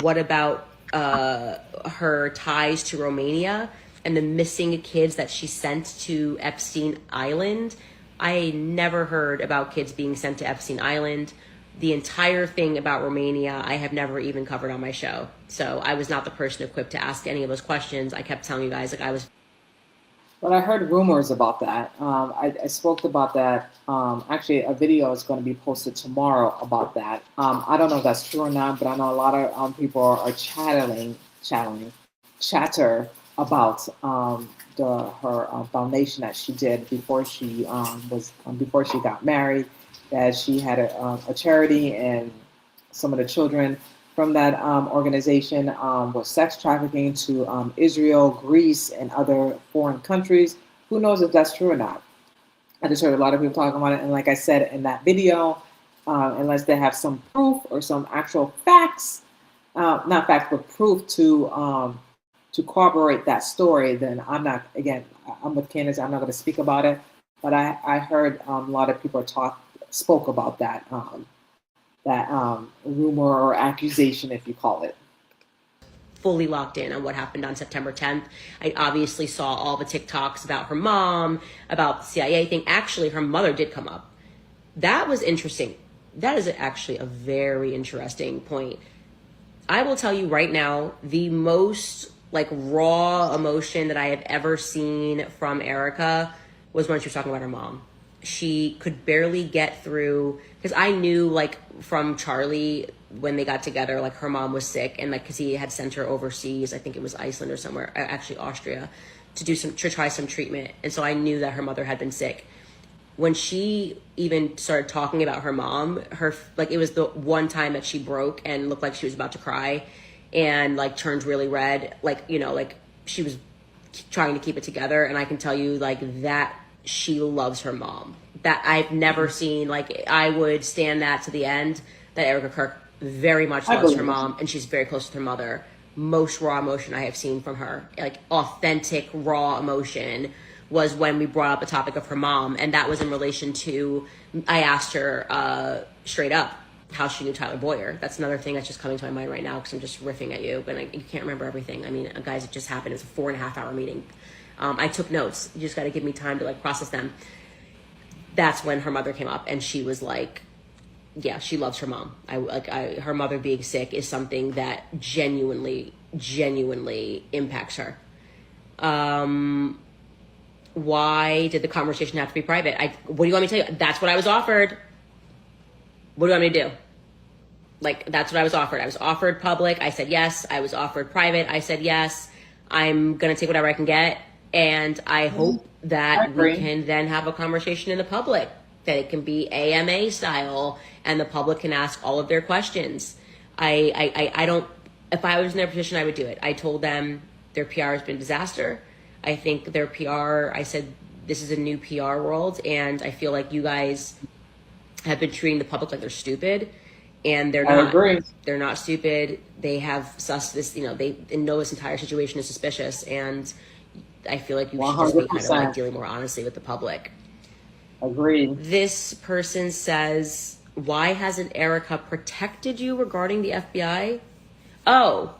What about her ties to Romania and the missing kids that she sent to Epstein Island? I never heard about kids being sent to Epstein Island. The entire thing about Romania, I have never even covered on my show. So I was not the person equipped to ask any of those questions. I kept telling you guys, like, I was. But I heard rumors about that. I spoke about that. Actually, a video is going to be posted tomorrow about that. I don't know if that's true or not, but I know a lot of people are chatter about her foundation that she did before she before she got married. That she had a charity, and some of the children from that organization was sex trafficking to Israel, Greece, and other foreign countries. Who knows if that's true or not? I just heard a lot of people talking about it. And like I said in that video, unless they have some proof or some actual facts, not facts, but proof to corroborate that story, then I'm not, again, I'm with Candace, I'm not going to speak about it. But I heard a lot of people spoke about that, rumor or accusation, if you call it. Fully locked in on what happened on September 10th. I obviously saw all the TikToks about her mom, about the CIA thing. Actually, her mother did come up. That was interesting. That is actually a very interesting point. I will tell you right now, the most like raw emotion that I have ever seen from Erica was when she was talking about her mom. She could barely get through, because I knew like from Charlie when they got together, like her mom was sick, and like because he had sent her overseas, I think it was Iceland or somewhere, actually Austria, to try some treatment, and so I knew that her mother had been sick. When she even started talking about her mom, it was the one time that she broke and looked like she was about to cry, and like turned really red, like she was trying to keep it together, and I can tell you like that. She loves her mom. That I've never seen. Like I would stand that to the end. That Erica Kirk very much loves her mom, and she's very close with her mother. Most raw emotion I have seen from her, like authentic raw emotion, was when we brought up the topic of her mom, and that was in relation to. I asked her straight up how she knew Tyler Boyer. That's another thing that's just coming to my mind right now because I'm just riffing at you, but you can't remember everything. I mean, guys, it just happened. It was a 4.5 hour meeting. I took notes. You just got to give me time to like process them. That's when her mother came up, and she was like, yeah, she loves her mom. Her mother being sick is something that genuinely impacts her. Why did the conversation have to be private? What do you want me to tell you? That's what I was offered. What do you want me to do? Like, that's what I was offered. I was offered public. I said yes. I was offered private. I said yes. I'm going to take whatever I can get. And I hope that we can then have a conversation in the public, that it can be AMA style, and the public can ask all of their questions. I don't, if I was in their position, I would do it. I told them their PR has been a disaster. I think their PR, I said, this is a new PR world, and I feel like you guys have been treating the public like they're stupid, and they're not. I agree. They're not stupid. They have this, they know this entire situation is suspicious, and I feel like you should just be kind of like dealing more honestly with the public. Agreed. This person says, why hasn't Erica protected you regarding the FBI? Oh,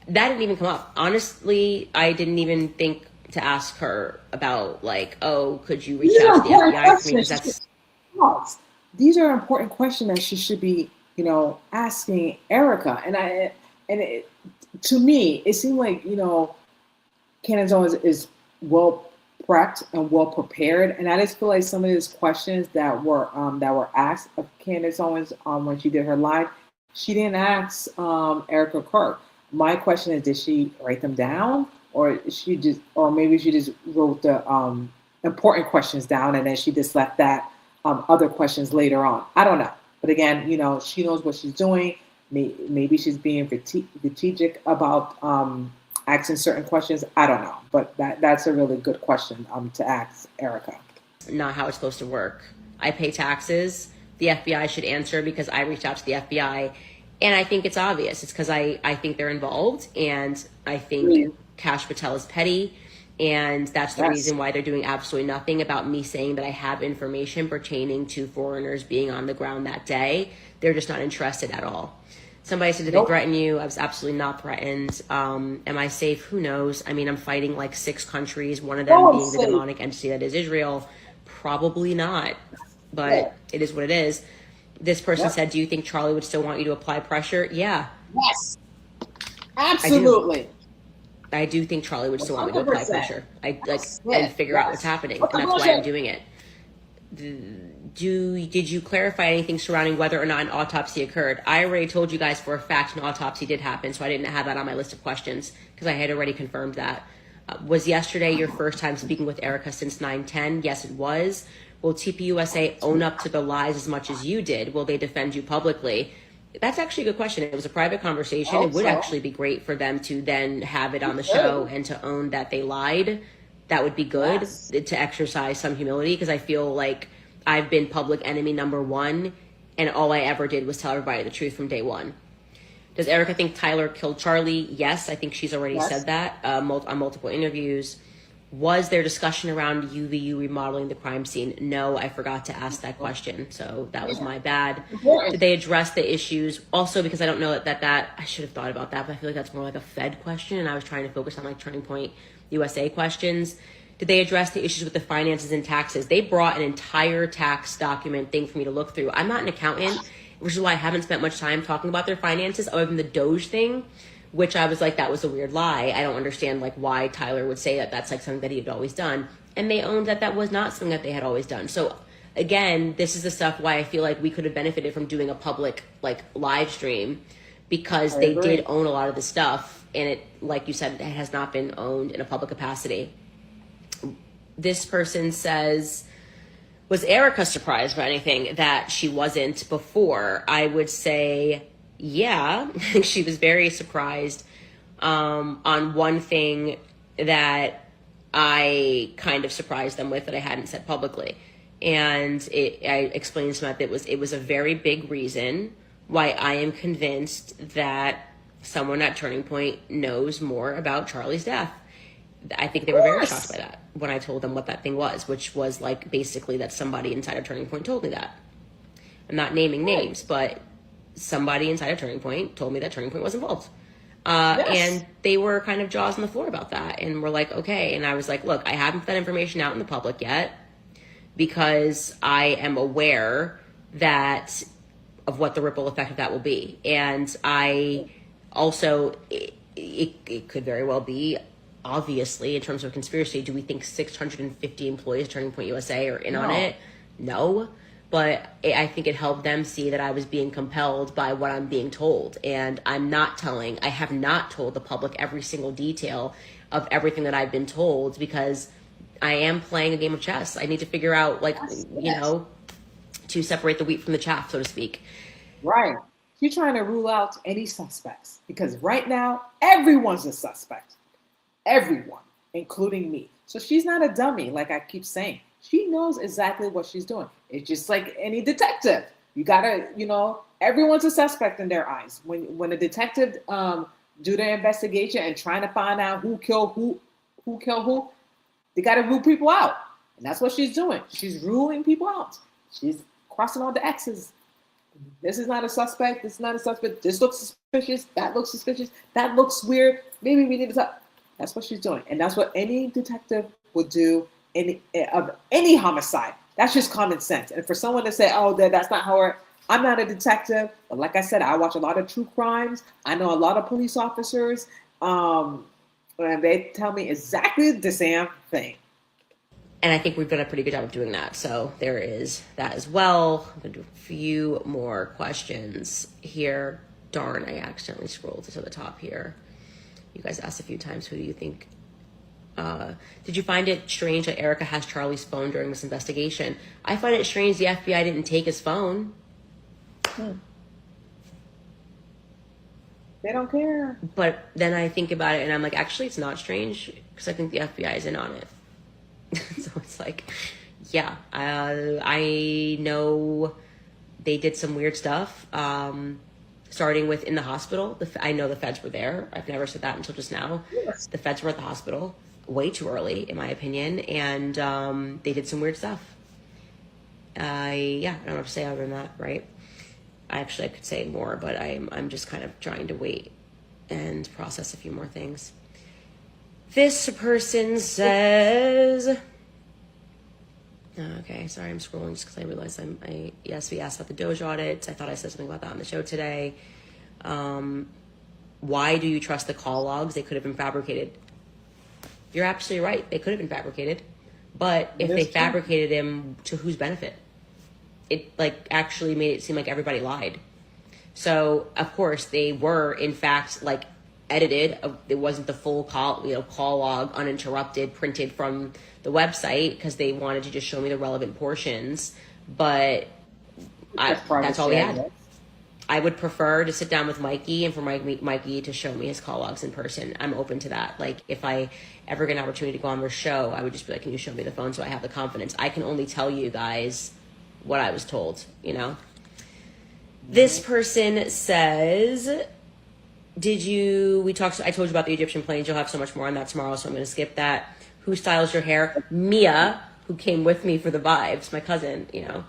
that didn't even come up. Honestly, I didn't even think to ask her about like, oh, could you reach out to the FBI for me? These are important questions that she should be, asking Erica. And to me, it seemed like, Candace Owens is well prepped and well prepared, and I just feel like some of these questions that were asked of Candace Owens when she did her live, she didn't ask Erica Kirk. My question is, did she write them down, or maybe she just wrote the important questions down and then she just left that other questions later on? I don't know, but again, she knows what she's doing. Maybe she's being strategic about asking certain questions. I don't know, but that's a really good question to ask Erica. Not how it's supposed to work. I pay taxes. The FBI should answer because I reached out to the FBI, and I think it's obvious. It's because I think they're involved, and I think Kash Patel is petty, and that's the reason why they're doing absolutely nothing about me saying that I have information pertaining to foreigners being on the ground that day. They're just not interested at all. Somebody said, did they threaten you? I was absolutely not threatened. Am I safe? Who knows? I mean, I'm fighting like 6 countries, one of them being the demonic entity that is Israel. Probably not, but it is what it is. This person said, do you think Charlie would still want you to apply pressure? Yeah. Yes. Absolutely. I do think Charlie would still want me to apply pressure. And figure out what's happening. And that's why I'm doing it. Did you clarify anything surrounding whether or not an autopsy occurred? I already told you guys for a fact an autopsy did happen, so I didn't have that on my list of questions because I had already confirmed that. Was yesterday your first time speaking with Erica since 9/10? Yes, it was. Will TPUSA own up to the lies as much as you did? Will they defend you publicly? That's actually a good question. It was a private conversation. It would actually be great for them to then have it on the show and to own that they lied. that would be good Yes. to exercise some humility, because I feel like I've been public enemy number one, and all I ever did was tell everybody the truth from day one. Does Erica think Tyler killed Charlie? Yes, I think she's already said that on multiple interviews. Was there discussion around UVU remodeling the crime scene? No, I forgot to ask that question, so that was my bad. Did they address the issues? Also, because I don't know that I should have thought about that, but I feel like that's more like a Fed question, and I was trying to focus on like Turning Point USA questions. Did they address the issues with the finances and taxes? They brought an entire tax document thing for me to look through. I'm not an accountant, which is why I haven't spent much time talking about their finances other than the Doge thing, which I was like, that was a weird lie. I don't understand like why Tyler would say that that's like something that he had always done. And they owned that that was not something that they had always done. So again, this is the stuff why I feel like we could have benefited from doing a public like live stream, because they did own a lot of the stuff, and it, like you said, it has not been owned in a public capacity. This person says, was Erica surprised by anything that she wasn't before? I would say, yeah, she was very surprised on one thing that I kind of surprised them with that I hadn't said publicly. And I explained to them that it was a very big reason why I am convinced that someone at Turning Point knows more about Charlie's death. I think they were very shocked by that when I told them what that thing was, which was like basically that somebody inside of Turning Point told me that. I'm not naming names, but somebody inside of Turning Point told me that Turning Point was involved. And they were kind of jaws on the floor about that. And we're like, okay. And I was like, look, I haven't put that information out in the public yet because I am aware of what the ripple effect of that will be. And I also, it could very well be, obviously, in terms of conspiracy, do we think 650 employees of Turning Point USA are in on it? No. But I think it helped them see that I was being compelled by what I'm being told. And I have not told the public every single detail of everything that I've been told, because I am playing a game of chess. I need to figure out, to separate the wheat from the chaff, so to speak. Right. She's trying to rule out any suspects, because right now, everyone's a suspect. Everyone, including me. So she's not a dummy, like I keep saying. She knows exactly what she's doing. It's just like any detective. You gotta, everyone's a suspect in their eyes. When a detective do their investigation and trying to find out who killed who, they gotta rule people out. And that's what she's doing. She's ruling people out. She's crossing all the X's. This is not a suspect. This is not a suspect. This looks suspicious. That looks suspicious. That looks weird. Maybe we need to talk. That's what she's doing. And that's what any detective would do of any homicide. That's just common sense. And for someone to say, oh, that's not how I'm not a detective. But like I said, I watch a lot of true crimes. I know a lot of police officers. And they tell me exactly the same thing. And I think we've done a pretty good job of doing that. So there is that as well. I'm going to do a few more questions here. Darn, I accidentally scrolled to the top here. You guys asked a few times, who do you think? Did you find it strange that Erica has Charlie's phone during this investigation? I find it strange the FBI didn't take his phone. They don't care. But then I think about it and I'm like, actually, it's not strange, because I think the FBI is in on it. So it's like, yeah, I know they did some weird stuff. Starting with in the hospital. I know the feds were there. I've never said that until just now. Yes. The feds were at the hospital way too early, in my opinion, and they did some weird stuff. I don't know what to say other than that, right? I could say more, but I'm just kind of trying to wait and process a few more things. This person says, okay, sorry, I'm scrolling just because I realized yes, we asked about the Doge audits. I thought I said something about that on the show today. Why do you trust the call logs? They could have been fabricated. You're absolutely right. They could have been fabricated. But if they fabricated them, to whose benefit? It actually made it seem like everybody lied. So of course they were in fact edited. It wasn't the full call log uninterrupted printed from the website, because they wanted to just show me the relevant portions. But that's all we had. I would prefer to sit down with Mikey and for Mikey to show me his call logs in person. I'm open to that. Like, if I ever get an opportunity to go on their show, I would just be like, can you show me the phone so I have the confidence? I can only tell you guys what I was told, you know? This person says, I told you about the Egyptian planes. You'll have so much more on that tomorrow, so I'm going to skip that. Who styles your hair? Mia, who came with me for the vibes, my cousin, you know.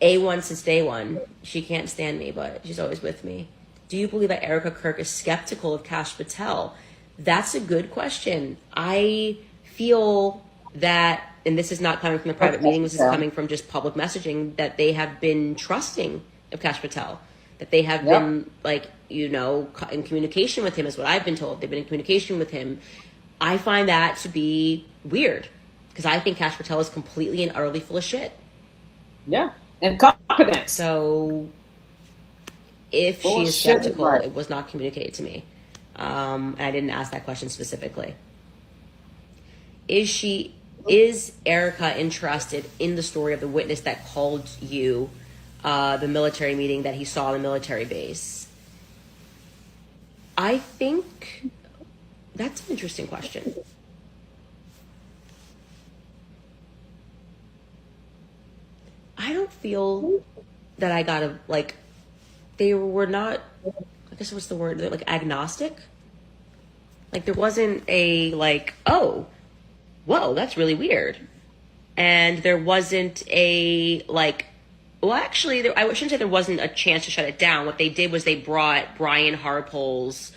A1 since day one. She can't stand me, but she's always with me. Do you believe that Erica Kirk is skeptical of Kash Patel? That's a good question. I feel that, and this is not coming from the private meeting, this is coming from just public messaging, that they have been trusting of Kash Patel. That they have been, like, you know, in communication with him is what I've been told. They've been in communication with him. I find that to be weird because I think Kash Patel is completely and utterly full of shit. Yeah. And confidence. So if she is skeptical, it was not communicated to me. And I didn't ask that question specifically. Is Erica interested in the story of the witness that called you the military meeting that he saw in the military base? I think that's an interesting question. I don't feel that I got they were not, I guess what's the word, like agnostic? Like there wasn't a like, oh, whoa, that's really weird. And there wasn't a like, well, actually, I shouldn't say there wasn't a chance to shut it down. What they did was they brought Brian Harpole's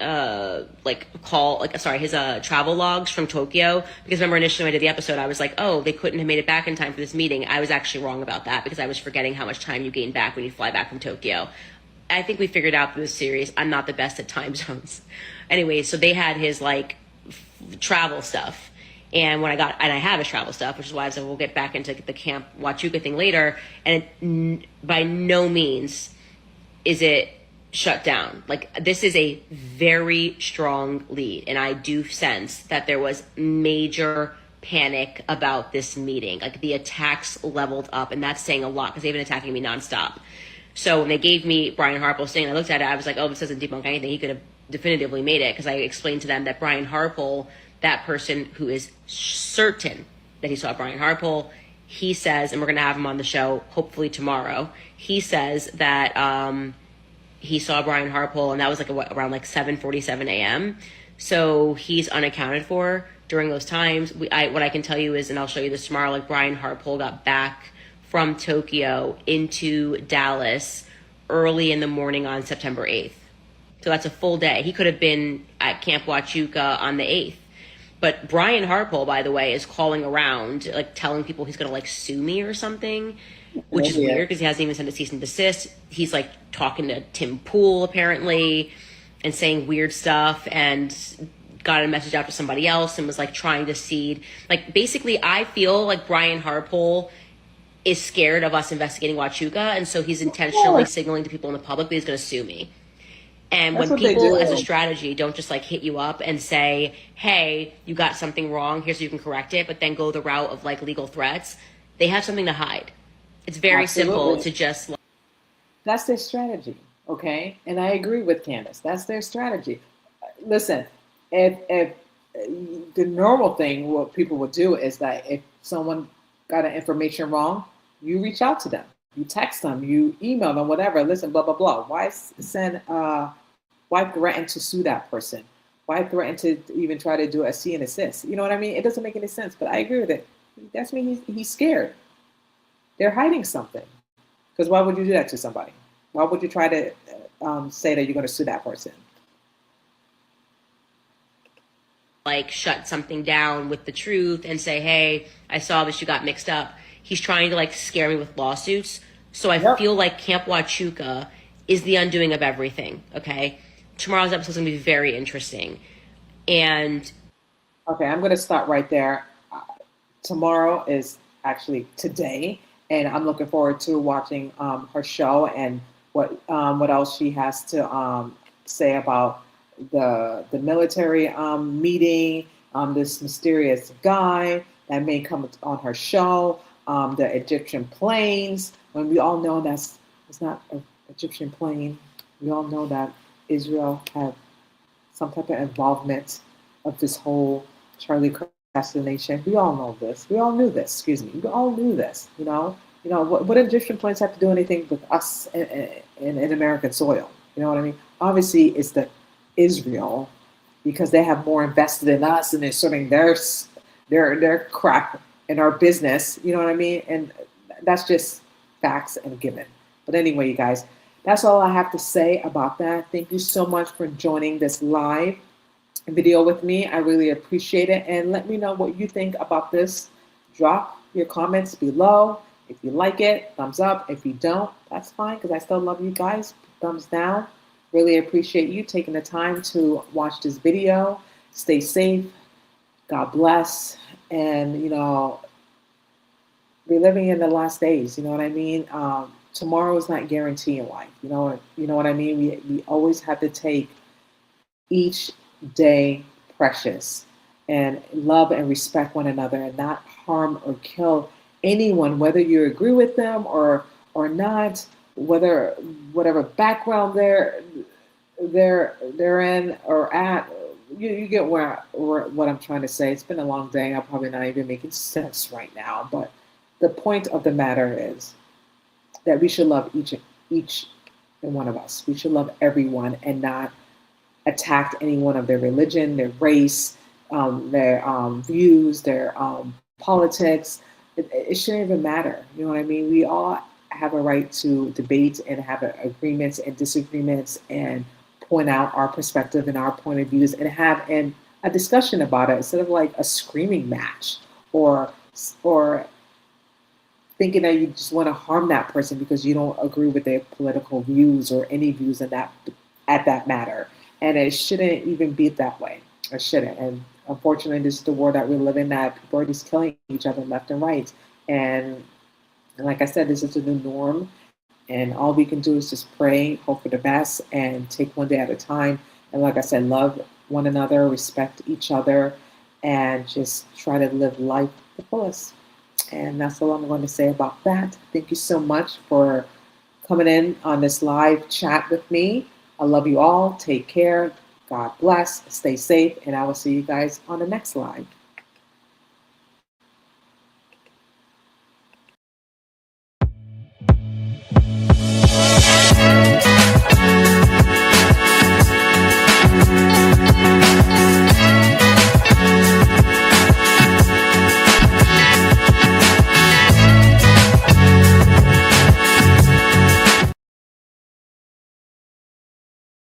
his travel logs from Tokyo, because remember initially when I did the episode I was like, oh, they couldn't have made it back in time for this meeting. I was actually wrong about that because I was forgetting how much time you gain back when you fly back from Tokyo. I think we figured out through the series I'm not the best at time zones. Anyway, so they had his like travel stuff, and I have his travel stuff, which is why I said we'll get back into the Camp Huachuca thing later, and by no means is it shut down. Like, this is a very strong lead, and I do sense that there was major panic about this meeting. Like, the attacks leveled up, and that's saying a lot because they've been attacking me nonstop. So when they gave me Brian Harpole's thing, I looked at it, I was like, oh, this doesn't debunk anything. He could have definitively made it, because I explained to them that Brian Harpole, that person who is certain that he saw Brian Harpole, he says, and we're going to have him on the show hopefully tomorrow, he says that he saw Brian Harpole, and that was like around like 7:47 a.m. So he's unaccounted for during those times. What I can tell you is, and I'll show you this tomorrow, like Brian Harpole got back from Tokyo into Dallas early in the morning on September 8th. So that's a full day. He could have been at Camp Huachuca on the 8th. But Brian Harpole, by the way, is calling around, like telling people he's going to like sue me or something, which is weird because he hasn't even sent a cease and desist. He's like talking to Tim Pool apparently and saying weird stuff, and got a message out to somebody else and was like trying to seed. Like, basically, I feel like Brian Harpole is scared of us investigating Huachuca, and so he's intentionally signaling to people in the public that he's going to sue me. And when people as a strategy don't just like hit you up and say, hey, you got something wrong, here's how you can correct it, but then go the route of like legal threats, they have something to hide. It's very simple to just like... That's their strategy, okay? And I agree with Candace. That's their strategy. Listen, if the normal thing, what people would do is that if someone got an information wrong, you reach out to them. You text them, you email them, whatever. Listen, blah, blah, blah. Why threaten to sue that person? Why threaten to even try to do a see and assist? You know what I mean? It doesn't make any sense, but I agree with it. That's mean he's scared. They're hiding something. Because why would you do that to somebody? Why would you try to say that you're going to sue that person? Like, shut something down with the truth and say, hey, I saw this, you got mixed up. He's trying to like scare me with lawsuits. So I feel like Camp Huachuca is the undoing of everything. Okay. Tomorrow's episode is going to be very interesting. And okay, I'm going to start right there. Tomorrow is actually today, and I'm looking forward to watching her show and what else she has to say about the military meeting, this mysterious guy that may come on her show, the Egyptian planes, when we all know that's It's not an Egyptian plane. We all know that Israel had some type of involvement of this whole Charlie Kirk assassination. We all know this. We all knew this. Excuse me. We all knew this. What Egyptian planes have to do anything with us in American soil? You know what I mean? Obviously, it's the Israel because they have more invested in us and they're serving their crap in our business. You know what I mean? And that's just facts and given. But anyway, you guys, that's all I have to say about that. Thank you so much for joining this live video with me. I really appreciate it. And let me know what you think about this. Drop your comments below. If you like it, thumbs up. If you don't, that's fine because I still love you guys. Thumbs down. Really appreciate you taking the time to watch this video. Stay safe. God bless. And, we're living in the last days. You know what I mean? Tomorrow is not guaranteed in life. You know what I mean? We always have to take each day precious and love and respect one another and not harm or kill anyone, whether you agree with them or not, whatever background they're in or at. You get what I'm trying to say. It's been a long day. I'm probably not even making sense right now, but the point of the matter is that we should love each and one of us. We should love everyone and not attack anyone of their religion, their race, their views, their politics. It shouldn't even matter. You know what I mean? We all have a right to debate and have agreements and disagreements and point out our perspective and our point of views and have a discussion about it instead of like a screaming match or thinking that you just want to harm that person because you don't agree with their political views or any views at that matter. And it shouldn't even be that way. It shouldn't. And unfortunately, this is the world that we live in, that people are just killing each other left and right. And like I said, this is the new norm. And all we can do is just pray, hope for the best, and take one day at a time. And like I said, love one another, respect each other, and just try to live life to the fullest. And that's all I'm going to say about that. Thank you so much for coming in on this live chat with me. I love you all. Take care. God bless. Stay safe. And I will see you guys on the next live.